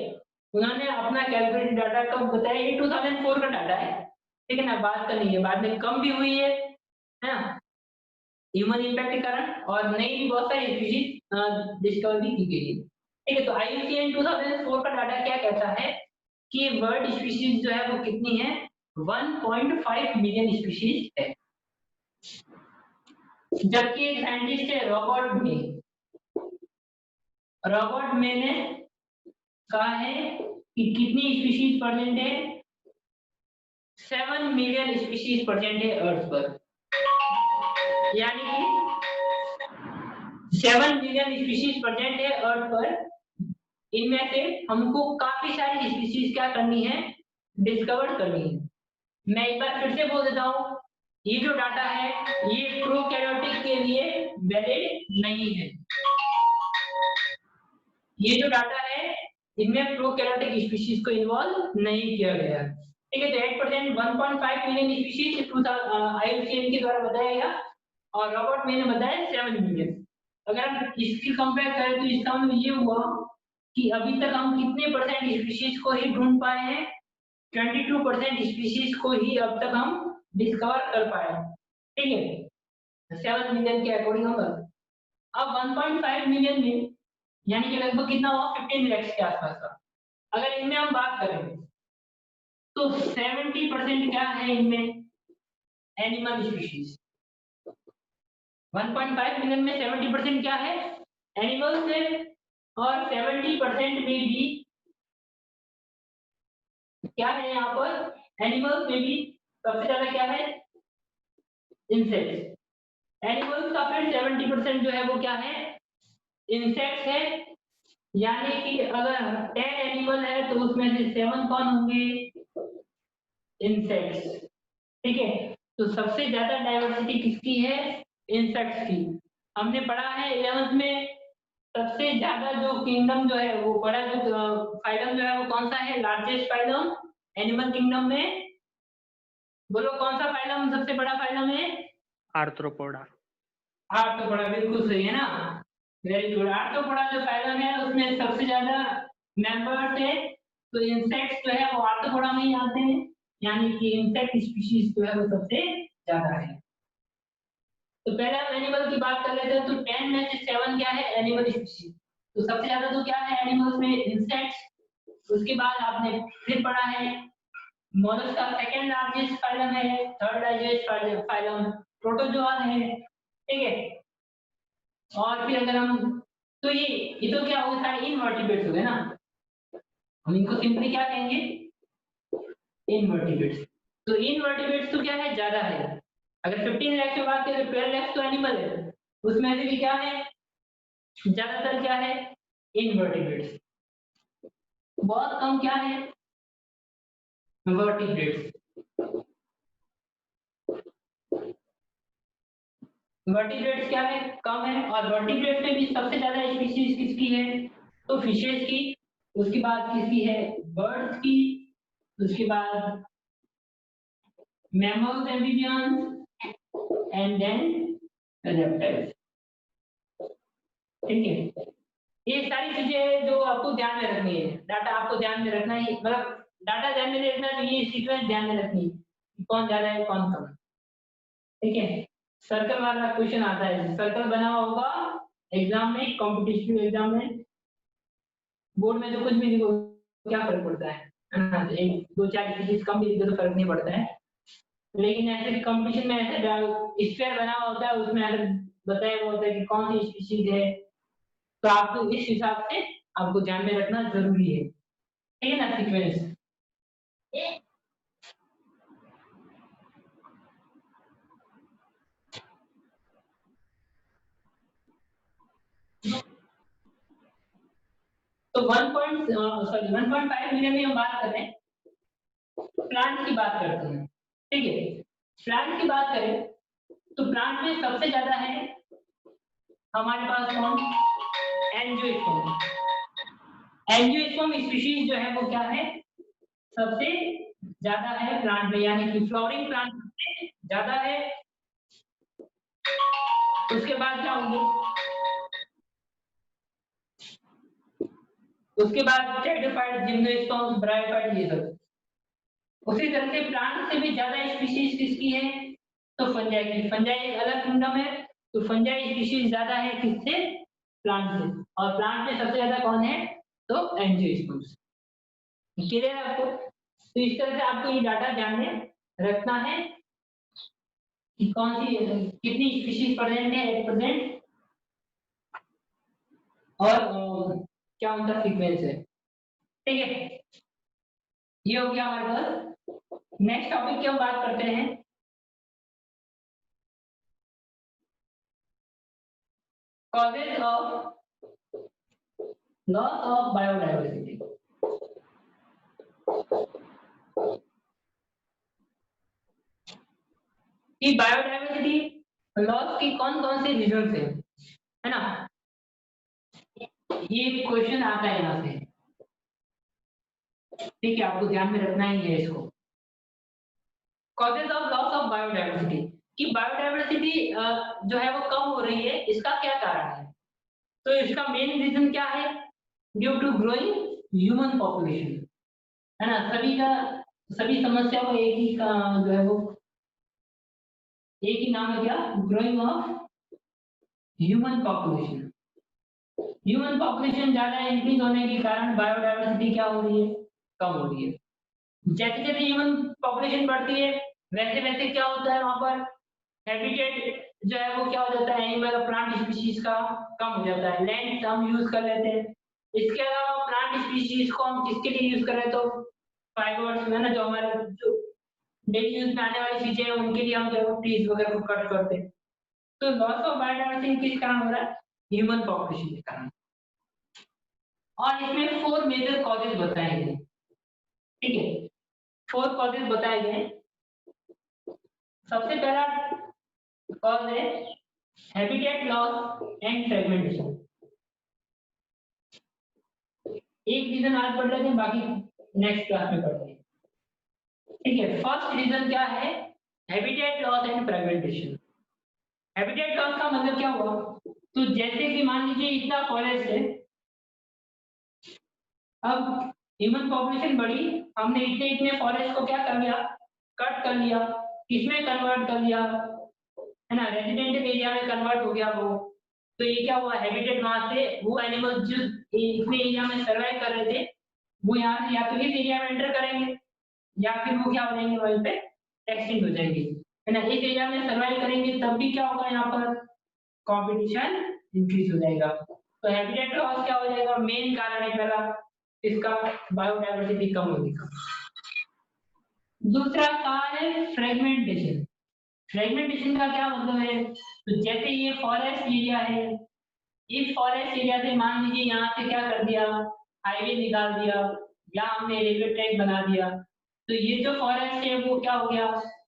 उन्होंने अपना कैलकुलेटेड डाटा कब बताया, ये 2004 का डाटा है, ठीक है ना। बात करनी है, बाद में कम भी हुई है ना, ह्यूमन इम्पैक्ट के कारण, और नई भी बहुत सारी स्पीशीज डिस्कवर भी की गई है। ठीक है, तो IUCN 2004 का डाटा क्या कहता है कि बर्ड स्पीशीज जो है वो कितनी है, 1.5 मिलियन स्पीशीज है। जबकि एक साइंटिस्ट है रॉबर्ट मे ने कहा है कि कितनी स्पीशीज प्रेजेंट है, 7 मिलियन स्पीशीज प्रेजेंट है अर्थ पर, यानी कि 7 मिलियन स्पीशीज प्रेजेंट है अर्थ पर। इनमें से हमको काफी सारी स्पीशीज क्या करनी है, डिस्कवर करनी है। मैं एक बार फिर से बोल देता हूँ, ये जो डाटा है ये प्रोकैरियोटिक के लिए वैलिड नहीं है। ये जो डाटा है इनमें प्रोकैरियोटिक स्पीशीज को इन्वॉल्व नहीं किया गया। ठीक है, तो 8% 1.5 मिलियन स्पीशीज IUCN के द्वारा बताया गया, और रॉबर्ट मे ने बताया 7 मिलियन। अगर हम इसकी कंपेयर करें तो इसका मतलब ये हुआ कि अभी तक हम कितने परसेंट स्पीशीज को ही ढूंढ पाए हैं, 22% स्पीशीज को ही अब तक हम डिस्कवर कर पाए। ठीक है, 7 मिलियन के अकॉर्डिंग हम अब 1.5 मिलियन में यानी कि लगभग कितना हुआ, 15 लैक्स के आसपास का। अगर इनमें हम बात करें तो 70% क्या है इनमें, एनिमल स्पीशीज। 1.5 मिलियन में 70% क्या है, एनिमल्स है, और 70% में भी क्या है यहाँ पर, एनिमल्स में भी सबसे ज्यादा क्या है, इंसेक्ट्स। एनिमल्स का फिर 70% जो है वो क्या है, इंसेक्ट्स है, यानी कि अगर 10 एनिमल है तो उसमें से 7 कौन होंगे, इंसेक्ट्स। ठीक है, तो सबसे ज्यादा डाइवर्सिटी किसकी है, इंसेक्ट्स की। हमने पढ़ा है 11th में, सबसे ज्यादा जो किंगडम जो है वो बड़ा जो फाइलम जो है वो कौन सा है, लार्जेस्ट फाइलम एनिमल किंगडम में, बोलो कौन सा फाइलम सबसे बड़ा फाइलम है, आर्थ्रोपोडा। आर्थ्रोपोडा, बिल्कुल सही है ना, वेरी गुड। आर्थ्रोपोडा जो फाइलम है उसमें सबसे ज्यादा मेंबर्स है, तो इंसेक्ट्स जो है वो आर्थ्रोपोडा में ही आते हैं, यानी कि इंसेक्ट स्पीशीज जो है वो सबसे ज्यादा है। तो पहले हम एनिमल की बात कर लेते हैं, तो 10 में से 7 क्या है, एनिमल स्पीशीज। तो सबसे ज्यादा तो क्या है एनिमल्स में, इंसेक्ट्स। उसके बाद आपने फिर पढ़ा है मोलस्क का सेकंड लार्जेस्ट फाइलम है, थर्ड लार्जेस्ट फाइलम प्रोटोजोआ है। ठीक है, और फिर अगर हम, तो ये तो क्या हो गया, सारे इनवर्टिब्रेट्स हो गए ना, हम इनको सिंपली क्या कहेंगे, इनवर्टिब्रेट्स। तो इनवर्टिब्रेट्स तो क्या है, ज्यादा है। अगर 15 लाख की बात करें, 12 लाख तो एनिमल है, उसमें से भी क्या है, ज्यादातर क्या है, इनवर्टिब्रेट्स। बहुत कम क्या है, वर्टिब्रेट्स। वर्टिब्रेट्स क्या है, कम है, और वर्टिब्रेट्स में भी सबसे ज्यादा स्पीशीज किसकी है, तो फिशेस की, उसके बाद किसकी है, बर्ड्स की, उसके बाद mammals, amphibians, and then reptiles. ठीक है, ये सारी चीजें जो आपको ध्यान में रखनी है, डाटा आपको ध्यान में रखना है, मतलब डाटा ध्यान में रखना है, तो ये सीक्वेंस ध्यान में रखनी है, कौन ज्यादा है कौन कम। ठीक है, सर्कल वाला क्वेश्चन आता है, सर्कल बना हुआ होगा एग्जाम में, कॉम्पिटिटिव एग्जाम में, बोर्ड में तो कुछ भी नहीं, क्या फर्क पड़ता है ना, एक दो चार चीज कम भी तो फर्क नहीं पड़ता है, लेकिन ऐसे कंपटीशन में ऐसे स्क्वायर बना हुआ होता है, उसमें अगर बताया हुआ होता है कि कौन सी स्पीशीज है, तो आपको इस हिसाब से आपको ध्यान में रखना जरूरी है। ठीक है ना, सीक्वेंस। तो 1.5 मिलियन में हम बात कर रहे हैं, प्लांट की बात करते हैं। ठीक है, प्लांट की बात करें तो प्लांट में सबसे ज्यादा है हमारे पास कौन, एंजियोस्पर्म। एंजियोस्पर्म स्पीशीज जो है वो क्या है, सबसे ज्यादा है प्लांट में, यानी कि फ्लावरिंग प्लांट सबसे ज्यादा है। उसके बाद क्या होंगे, उसके बाद टेट्राफाइट, जिम्नोस्पर्म्स, ब्रायोफाइट, ये सब। उसी तरह से प्लांट से भी ज्यादा स्पीशीज किसकी है, तो फंजाई की। फंजाई एक अलग किंगडम है, तो फंजाई स्पीशीज ज्यादा है किससे, प्लांट से। और प्लांट में सबसे ज्यादा कौन है, तो एंजियोस्पर्म्स। क्लियर है आपको? तो इस तरह से आपको ये डाटा ध्यान में रखना है कि कौन सी कितनी स्पीशीज प्रेजेंट है एट प्रेजेंट, और क्या उनका सीक्वेंस है। ठीक है, ये हो गया हमारे पास। नेक्स्ट टॉपिक की हम बात करते हैं, causes of loss of biodiversity. कि बायोडाइवर्सिटी लॉस की कौन कौन से रीजन है ना, ये क्वेश्चन आता है यहाँ से। ठीक है, आपको ध्यान में रखना ही है इसको। Causes of loss of biodiversity, कि बायोडाइवर्सिटी जो है वो कम हो रही है, इसका क्या कारण है। तो इसका मेन रीजन क्या है, due to growing human population, है ना। सभी समस्या को एक ही का जो है वो एक ही नाम है, क्या, growing of human population. Human population ज्यादा इंक्रीज होने के कारण बायोडाइवर्सिटी क्या हो रही है, कम हो रही है। जैसे जैसे ह्यूमन पॉपुलेशन बढ़ती है वैसे वैसे क्या होता है, वहां पर हैबिटेट जो है वो क्या हो जाता है, एनिमल और प्लांट स्पीशीज का कम हो जाता है, लैंड हम यूज कर लेते हैं। इसके अलावा प्लांट स्पीशीज को हम किसके लिए यूज करें, तो फाइबर्स में ना, जो हमारे जो डेली यूज में आने वाली चीजें हैं उनके लिए हम जो ट्रीज वगैरह को कट करते हैं। तो लॉस ऑफ बायोडाइवर्सिटी किस कारण हो रहा है, ह्यूमन पॉपुलेशन के कारण। और इसमें 4 मेजर कॉजेज बताए गए। ठीक है, 4 कॉजेज बताए गए। सबसे पहला कॉज है हैबिटेट लॉस एंड फ्रेगमेंटेशन। एक रीजन आज पढ़ लेते हैं, बाकी नेक्स्ट क्लास में पढ़ते हैं। ठीक है, फर्स्ट रीजन क्या है, habitat loss and fragmentation. Habitat loss का मतलब क्या हुआ, तो जैसे कि मान लीजिए इतना फॉरेस्ट है, अब ह्यूमन पॉपुलेशन बढ़ी, हमने इतने इतने फॉरेस्ट को क्या कर लिया, कट कर लिया, किसमें कन्वर्ट कर लिया, है ना, रेजिडेंशियल एरिया में कन्वर्ट हो गया वो। तो ये क्या हुआ, हैबिटेट वहां से वो एनिमल्स जो इतने एरिया में सर्वाइव कर रहे थे, वो यहाँ से या तो इस एरिया में एंटर करेंगे या फिर वो क्या हो जाएंगे, वहीं पे एक्सटिंक्ट हो जाएंगे, है ना। इस एरिया में सर्वाइव करेंगे तब भी क्या होगा, यहाँ पर कंपटीशन इंक्रीज हो जाएगा। तो हैबिटेट लॉस क्या हो जाएगा, मेन कारण है पहला इसका, बायोडाइवर्सिटी कम होने का। दूसरा कारण है फ्रेगमेंटेशन। फ्रेगमेंटेशन का क्या मतलब है, तो जैसे ये फॉरेस्ट एरिया है, इस फॉरेस्ट एरिया से मान लीजिए यहाँ से क्या कर दिया, हाईवे निकाल दिया या हमने रेलवे ट्रैक बना दिया, तो ये जो फॉरेस्ट है वो क्या हो गया,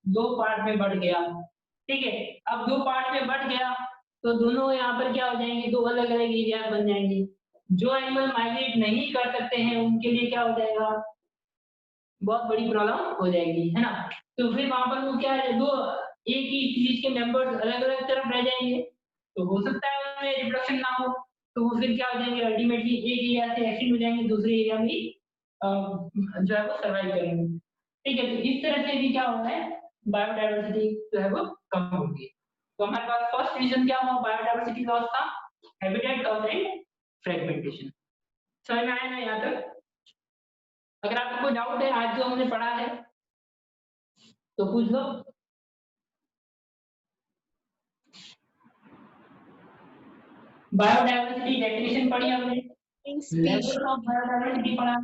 2 पार्ट में बढ़ गया। ठीक है, अब 2 पार्ट में बढ़ गया तो दोनों यहाँ पर क्या हो जाएंगे, 2 अलग अलग एरिया बन जाएंगे। जो एनिमल माइग्रेट नहीं कर सकते हैं उनके लिए क्या हो जाएगा, बहुत बड़ी प्रॉब्लम हो जाएगी, है ना। तो फिर वहां पर वो क्या है, दो एक ही चीज के मेंबर्स अलग अलग तरफ रह जाएंगे, तो हो सकता है उनमें रिप्रोडक्शन ना हो, तो वो फिर क्या हो जाएंगे, अल्टीमेटली एक एरिया से एक्सटिंक्ट हो जाएंगे, दूसरे एरिया में जो है वो सर्वाइव करेंगे। ठीक है, तो इस तरह से भी क्या होता है, बायोडाइवर्सिटी जो है वो कम होगी। तो हमारे पास फर्स्ट रीजन क्या हुआ बायोडाइवर्सिटी लॉस का, हैबिटेट लॉस एंड फ्रेगमेंटेशन। समझ में आया ना यहाँ तक? अगर आपको कोई डाउट है आज जो हमने पढ़ा है तो पूछ लो। बायोडाइवर्सिटी डेफिनेशन पढ़ी हमने, लेवल ऑफ बायोडाइवर्सिटी पढ़ा,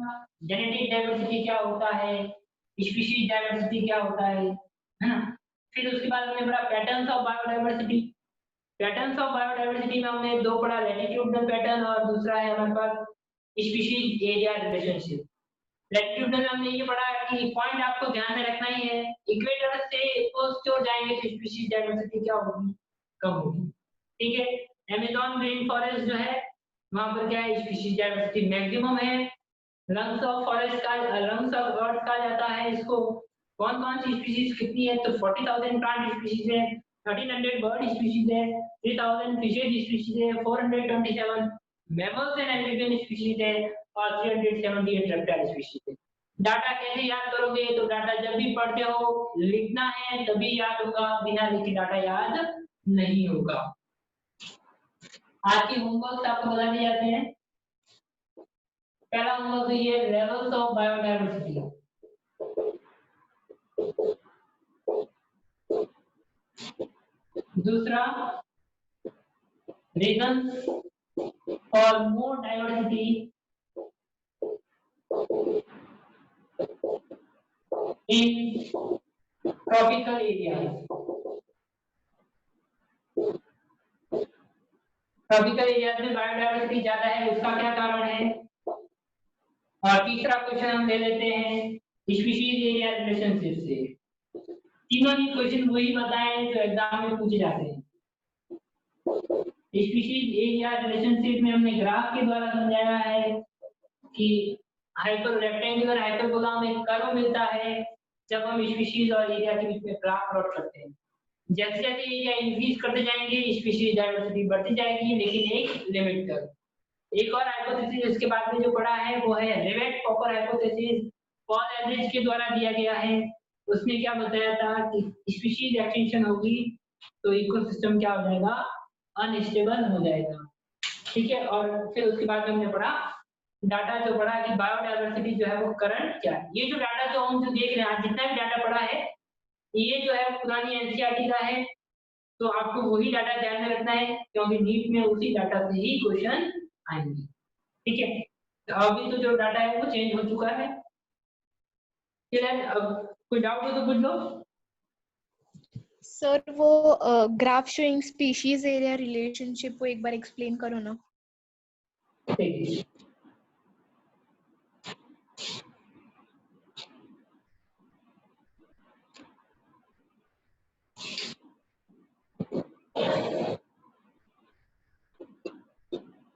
जेनेटिक डाइवर्सिटी क्या होता है, स्पीशीज डाइवर्सिटी क्या होता है ना। फिर उसके बाद हमने पढ़ा patterns of biodiversity. Patterns of biodiversity में हमने 2 पढ़ा, लैटिट्यूडनल पैटर्न और दूसरा है हमारे पास स्पीशीज एरिया रिलेशनशिप। लैटिट्यूडनल हमने ये पढ़ा कि पॉइंट आपको ध्यान में रखना ही है, इक्वेटर से पोस्ट की ओर जाएंगे तो स्पीशीज डाइवर्सिटी क्या होगी, कम होगी। ठीक है, अमेज़न रेन फॉरेस्ट जो है वहां पर क्या है, स्पीशीज डाइवर्सिटी मैक्सिमम है। लंग्स ऑफ फॉरेस्ट का, लंग्स ऑफ अर्थ कहा जाता है इसको। कौन कौन सी स्पीशीज कितनी है, तो 40,000 प्लांट स्पीशीज है, 1300 बर्ड स्पीशीज है, 3000 फिशेज स्पीशीज है, 427 मैमल्स एंड एम्फीबियन स्पीशीज है और 378 रेप्टाइल स्पीशीज है। डाटा कैसे याद करोगे? तो डाटा जब भी पढ़ते हो लिखना है तभी याद होगा, बिना लिखे डाटा याद नहीं होगा। आज के होमवर्क आपको बता दिए जाते हैं। पहला होमवर्क ये लेवल्स ऑफ बायोडायवर्सिटी, दूसरा reasons for more diversity in tropical areas. Tropical areas में बायोडायवर्सिटी ज्यादा है, उसका क्या कारण है? और तीसरा क्वेश्चन हम ले लेते हैं स्पीशीज एरिया रिलेशनशिप से। तीनों ही क्वेश्चन वही बताएं जो एग्जाम में पूछे जाते हैं। स्पीशीज एरिया रिलेशनशिप में हमने ग्राफ के द्वारा समझाया है कि हाइपर रेक्टेंगुलर हाइपरबोला में कर्व मिलता है जब हम स्पीशीज और एरिया के बीच में ग्राफ प्लॉट करते हैं। जैसे जैसे एरिया इंक्रीज करते जाएंगे स्पीशीज डाइवर्सिटी बढ़ती जाएगी, लेकिन एक लिमिट तक। एक और हाइपोथेसिस इसके बाद में जो पढ़ा है वो है रिवेट पॉपर हाइपोथेसिस, पॉल एलरिच के द्वारा दिया गया है। उसमें क्या बताया था कि स्पीशीज एक्सटिंक्शन होगी तो इकोसिस्टम क्या हो जाएगा? अनस्टेबल हो जाएगा। ठीक है, और फिर उसके बाद में हमने पढ़ा डाटा जो पढ़ा कि बायोडायवर्सिटी जो है वो करंट क्या है। ये जो डाटा जो हम जो देख रहे हैं आज जितना भी डाटा पढ़ा है ये जो है पुरानी एनसीईआरटी का है, तो आपको वही डाटा ध्यान में रखना है क्योंकि नीट में उसी डाटा से ही क्वेश्चन आएंगे। ठीक है, तो अभी तो जो डाटा है वो चेंज हो चुका है। क्लियर? अब कोई डाउट हो तो पूछ लो। सर वो graph showing species area relationship को एक बार एक्सप्लेन करो ना। ठीक है,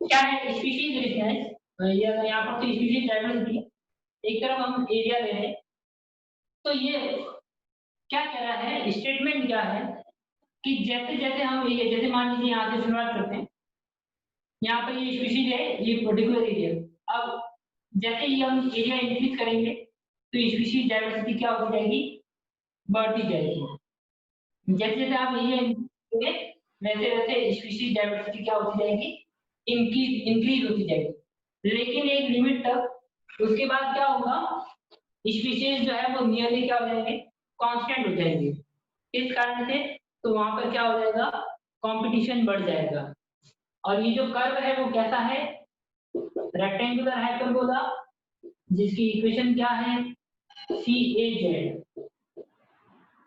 क्या है स्पीशीज रिलेशंस? ये यहाँ पर तो स्पीशीज डाइवर्सिटी, एक तरफ हम एरिया ले रहे हैं, तो ये क्या कह रहा है? स्टेटमेंट क्या है कि जैसे जैसे हम एरिया, जैसे मान लीजिए यहाँ से शुरुआत करते हैं, यहाँ पर ये स्पीशीज है, ये पर्टिकुलर एरिया। अब जैसे ही हम एरिया इंक्रीज करेंगे तो स्पीशीज डाइवर्सिटी क्या हो जाएगी? बढ़ती जाएगी। जैसे जैसे आप एरिया इंक्रीज करेंगे वैसे वैसे स्पीशीज डाइवर्सिटी क्या होती जाएगी? इंक्रीज होती जाएगी, लेकिन एक लिमिट तक। उसके बाद क्या होगा? स्पीशीज जो है वो नियरली क्या हो जाएंगे? कांस्टेंट हो जाएंगे। इस कारण से तो वहां पर क्या हो जाएगा? कंपटीशन बढ़ जाएगा। और ये जो कर्व है वो कैसा है? रेक्टेंगुलर हाइपरबोला, जिसकी इक्वेशन क्या है? CAZ।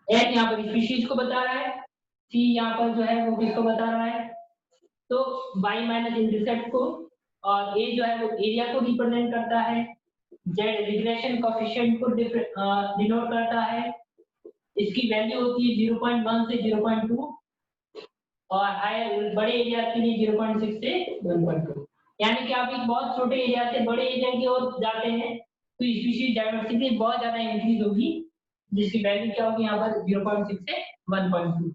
एच यहाँ पर स्पीशीज को बता रहा है, सी यहाँ पर जो है वो किसको बता रहा है? तो y माइनस इंटरसेप्ट को, और ए जो है वो एरिया को रिप्रेजेंट करता है, जेड रिग्रेशन कोएफिशिएंट को डिनोट करता है। इसकी वैल्यू होती है 0.1 से 0.2 और हायर बड़े एरिया के लिए 0.6 से 1.2। यानी कि आप एक बहुत छोटे एरिया से बड़े एरिया की ओर जाते हैं तो स्पीशीज डाइवर्सिटी बहुत ज्यादा इंक्रीज होगी, जिसकी वैल्यू क्या होगी यहाँ पर? 0.6 से 1.2।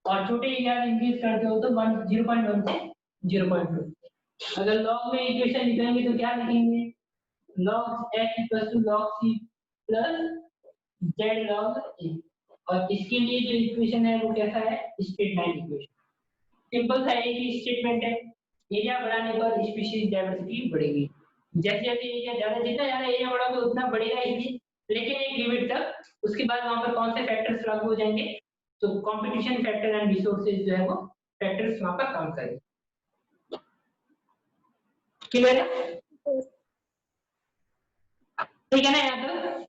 और छोटे एरिया इंक्रीज करते हो तो 0.1 से 0.2। अगर लॉग में इक्वेशन लिखेंगे तो क्या लिखेंगे? log x equal to log c plus z log a। और इसके लिए जो इक्वेशन है वो कैसा है? Statement equation. सिंपल सा एक ही स्टेटमेंट है। एरिया बढ़ाने पर स्पीशीज डाइवर्सिटी बढ़ेगी। जैसे जैसे एरिया ज्यादा, जितना ज्यादा एरिया बढ़ोगे उतना बढ़ेगा स्पीशीज, लेकिन एक लिमिट तक। उसके बाद वहां पर कौन से फैक्टर्स लागू हो जाएंगे? तो कंपटीशन फैक्टर एंड रिसोर्सेज जो है वो फैक्टर्स वहां पर काम करेंगे। क्लियर है? ठीक है ना यहाँ तक?